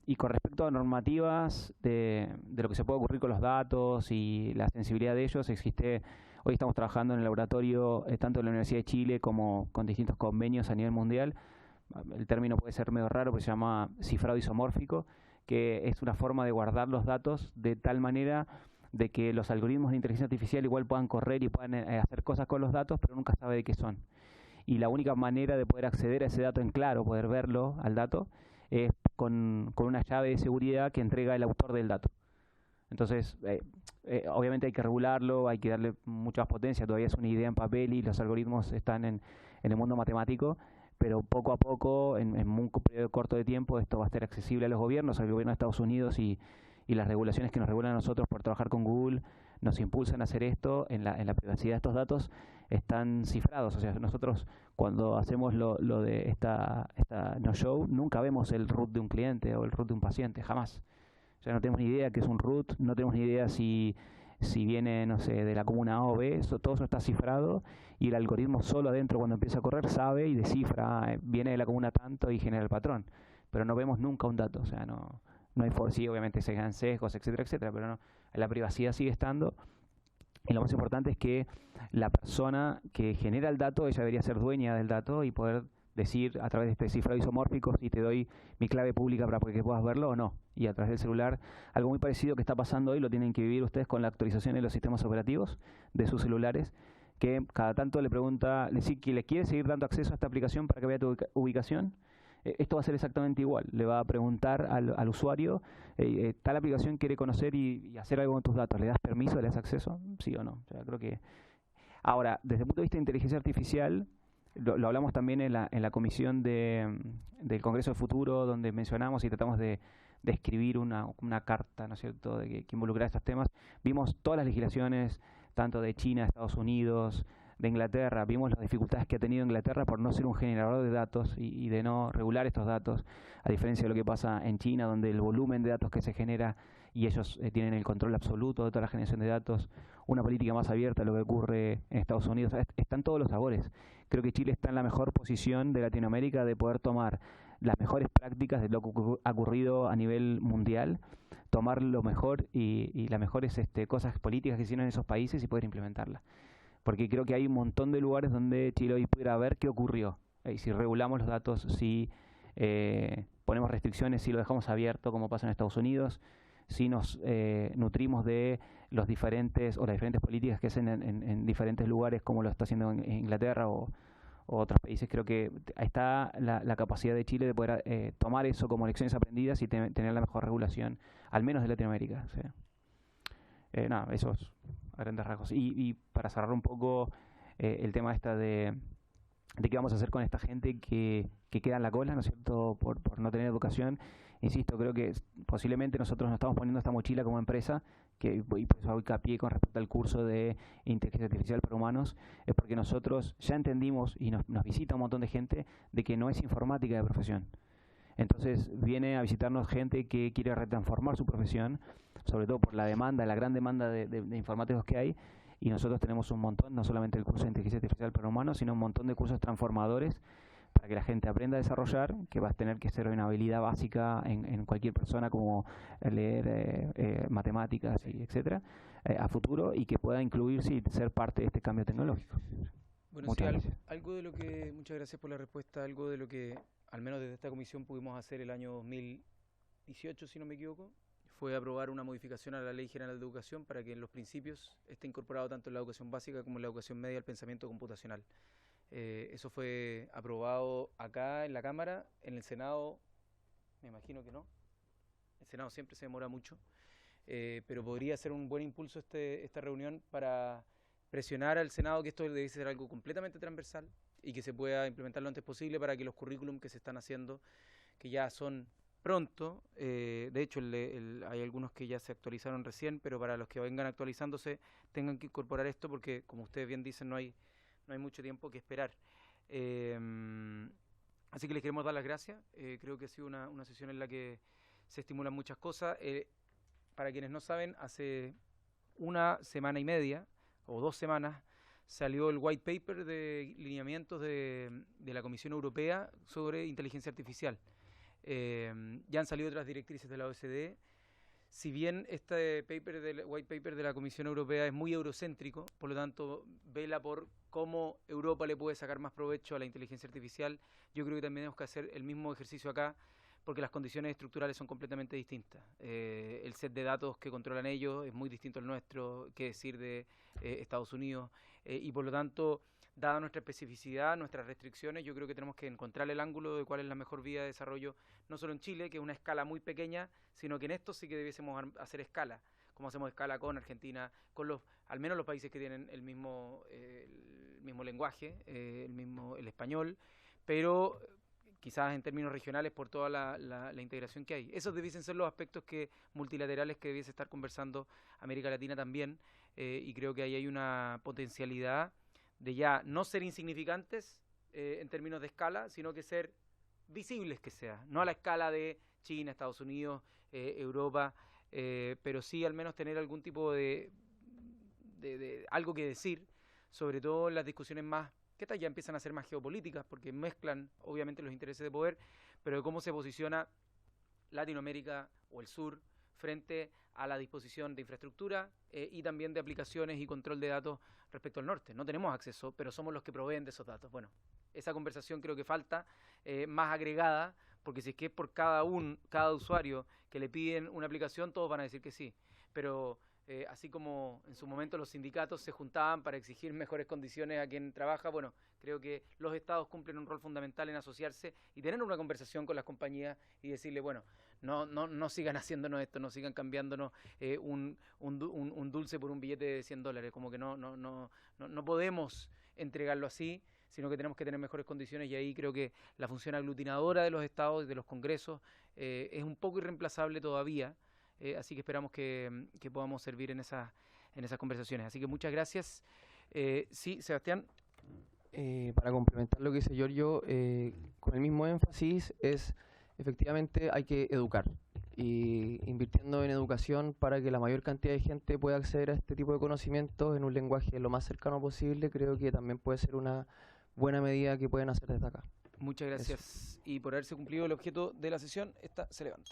Y con respecto a normativas de lo que se puede ocurrir con los datos y la sensibilidad de ellos, hoy estamos trabajando en el laboratorio tanto de la Universidad de Chile como con distintos convenios a nivel mundial. El término puede ser medio raro, pero se llama cifrado isomórfico, que es una forma de guardar los datos de tal manera de que los algoritmos de inteligencia artificial igual puedan correr y puedan hacer cosas con los datos, pero nunca sabe de qué son. Y la única manera de poder acceder a ese dato en claro, poder verlo al dato, es con una llave de seguridad que entrega el autor del dato. Entonces, obviamente hay que regularlo, hay que darle mucha más potencia, todavía es una idea en papel y los algoritmos están en el mundo matemático, pero poco a poco, en un periodo corto de tiempo, esto va a estar accesible a los gobiernos, al gobierno de Estados Unidos, y las regulaciones que nos regulan a nosotros por trabajar con Google nos impulsan a hacer esto. En la privacidad de estos datos están cifrados. O sea, nosotros cuando hacemos lo de esta no-show, nunca vemos el root de un cliente o el root de un paciente, jamás. O sea, no tenemos ni idea qué es un root, no tenemos ni idea si viene, no sé, de la comuna A o B. Todo eso está cifrado, y el algoritmo solo adentro, cuando empieza a correr, sabe y descifra, viene de la comuna tanto, y genera el patrón. Pero no vemos nunca un dato. O sea, no hay sí, obviamente se dan sesgos, etcétera, etcétera, pero no, la privacidad sigue estando. Y lo más importante es que la persona que genera el dato, ella debería ser dueña del dato y poder decir a través de este cifrado isomórfico si te doy mi clave pública para que puedas verlo o no. Y a través del celular, algo muy parecido que está pasando hoy, lo tienen que vivir ustedes con la actualización de los sistemas operativos de sus celulares, que cada tanto le pregunta, que le quiere seguir dando acceso a esta aplicación para que vea tu ubicación. Esto va a ser exactamente igual. Le va a preguntar al usuario, tal aplicación quiere conocer y hacer algo con tus datos. ¿Le das permiso? ¿Le das acceso? ¿Sí o no? O sea, creo que... Ahora, desde el punto de vista de inteligencia artificial, lo hablamos también en la comisión del Congreso del Futuro, donde mencionamos y tratamos de escribir una carta, ¿no es cierto?, que involucra estos temas. Vimos todas las legislaciones, tanto de China, Estados Unidos, de Inglaterra. Vimos las dificultades que ha tenido Inglaterra por no ser un generador de datos y de no regular estos datos, a diferencia de lo que pasa en China, donde el volumen de datos que se genera, y ellos tienen el control absoluto de toda la generación de datos, una política más abierta a lo que ocurre en Estados Unidos. Están todos los sabores. Creo que Chile está en la mejor posición de Latinoamérica de poder tomar las mejores prácticas de lo que ha ocurrido a nivel mundial, tomar lo mejor y las mejores cosas políticas que hicieron en esos países y poder implementarlas. Porque creo que hay un montón de lugares donde Chile hoy pudiera ver qué ocurrió. Y si regulamos los datos, si ponemos restricciones, si lo dejamos abierto, como pasa en Estados Unidos, si nos nutrimos de los diferentes o las diferentes políticas que hacen en diferentes lugares, como lo está haciendo en Inglaterra o otros países, creo que ahí está la capacidad de Chile de poder tomar eso como lecciones aprendidas y tener la mejor regulación, al menos de Latinoamérica. ¿Sí? Nada, eso es a grandes rasgos. Y para cerrar un poco el tema de qué vamos a hacer con esta gente que queda en la cola, ¿no es cierto?, por no tener educación. Insisto, creo que posiblemente nosotros nos estamos poniendo esta mochila como empresa, y por eso hago hincapié con respecto al curso de inteligencia artificial para humanos, es porque nosotros ya entendimos y nos visita un montón de gente de que no es informática de profesión. Entonces viene a visitarnos gente que quiere retransformar su profesión, sobre todo por la demanda, la gran demanda de informáticos que hay, y nosotros tenemos un montón, no solamente el curso de inteligencia artificial para humanos, sino un montón de cursos transformadores para que la gente aprenda a desarrollar, que va a tener que ser una habilidad básica en cualquier persona, como leer matemáticas, y etcétera, a futuro, y que pueda incluirse y ser parte de este cambio tecnológico. Bueno, Muchas sí, gracias. algo de lo que, muchas gracias por la respuesta, algo de lo que, al menos desde esta comisión, pudimos hacer el año 2018, si no me equivoco, fue aprobar una modificación a la Ley General de Educación para que en los principios esté incorporado tanto en la educación básica como en la educación media el pensamiento computacional. Eso fue aprobado acá en la Cámara, en el Senado, me imagino que no. El Senado siempre se demora mucho, pero podría ser un buen impulso esta reunión para presionar al Senado que esto debe ser algo completamente transversal y que se pueda implementar lo antes posible para que los currículum que se están haciendo, que ya son pronto, de hecho hay algunos que ya se actualizaron recién, pero para los que vengan actualizándose tengan que incorporar esto porque, como ustedes bien dicen, no hay mucho tiempo que esperar. Así que les queremos dar las gracias. Creo que ha sido una sesión en la que se estimulan muchas cosas. Para quienes no saben, hace una semana y media o 2 semanas salió el white paper de lineamientos de la Comisión Europea sobre inteligencia artificial. Ya han salido otras directrices de la OECD. Si bien este white paper de la Comisión Europea es muy eurocéntrico, por lo tanto vela por cómo Europa le puede sacar más provecho a la inteligencia artificial, yo creo que también tenemos que hacer el mismo ejercicio acá, porque las condiciones estructurales son completamente distintas. El set de datos que controlan ellos es muy distinto al nuestro, qué decir de Estados Unidos, y por lo tanto, dada nuestra especificidad, nuestras restricciones, yo creo que tenemos que encontrar el ángulo de cuál es la mejor vía de desarrollo, no solo en Chile, que es una escala muy pequeña, sino que en esto sí que debiésemos hacer escala, como hacemos escala con Argentina, con al menos los países que tienen el mismo lenguaje, el español, pero quizás en términos regionales por toda la integración que hay. Esos debiesen ser los aspectos multilaterales que debiese estar conversando América Latina también, y creo que ahí hay una potencialidad de ya no ser insignificantes en términos de escala, sino que ser visibles que sea, no a la escala de China, Estados Unidos, Europa, pero sí al menos tener algún tipo de algo que decir, sobre todo en las discusiones más, que estas ya empiezan a ser más geopolíticas, porque mezclan obviamente los intereses de poder, pero de cómo se posiciona Latinoamérica o el sur frente a la disposición de infraestructura y también de aplicaciones y control de datos respecto al norte. No tenemos acceso, pero somos los que proveen de esos datos. Bueno, esa conversación creo que falta más agregada, porque si es que es por cada usuario que le piden una aplicación, todos van a decir que sí. Pero así como en su momento los sindicatos se juntaban para exigir mejores condiciones a quien trabaja, bueno, creo que los estados cumplen un rol fundamental en asociarse y tener una conversación con las compañías y decirle, bueno, no sigan haciéndonos esto, no sigan cambiándonos un dulce por un billete de $100, como que no podemos entregarlo así, sino que tenemos que tener mejores condiciones, y ahí creo que la función aglutinadora de los estados y de los congresos es un poco irreemplazable todavía, así que esperamos que podamos servir en esas conversaciones. Así que muchas gracias. Sí, Sebastián. Para complementar lo que dice Giorgio, con el mismo énfasis efectivamente hay que educar, y invirtiendo en educación para que la mayor cantidad de gente pueda acceder a este tipo de conocimientos en un lenguaje lo más cercano posible, creo que también puede ser una buena medida que pueden hacer desde acá. Muchas gracias. Y por haberse cumplido el objeto de la sesión, esta se levanta.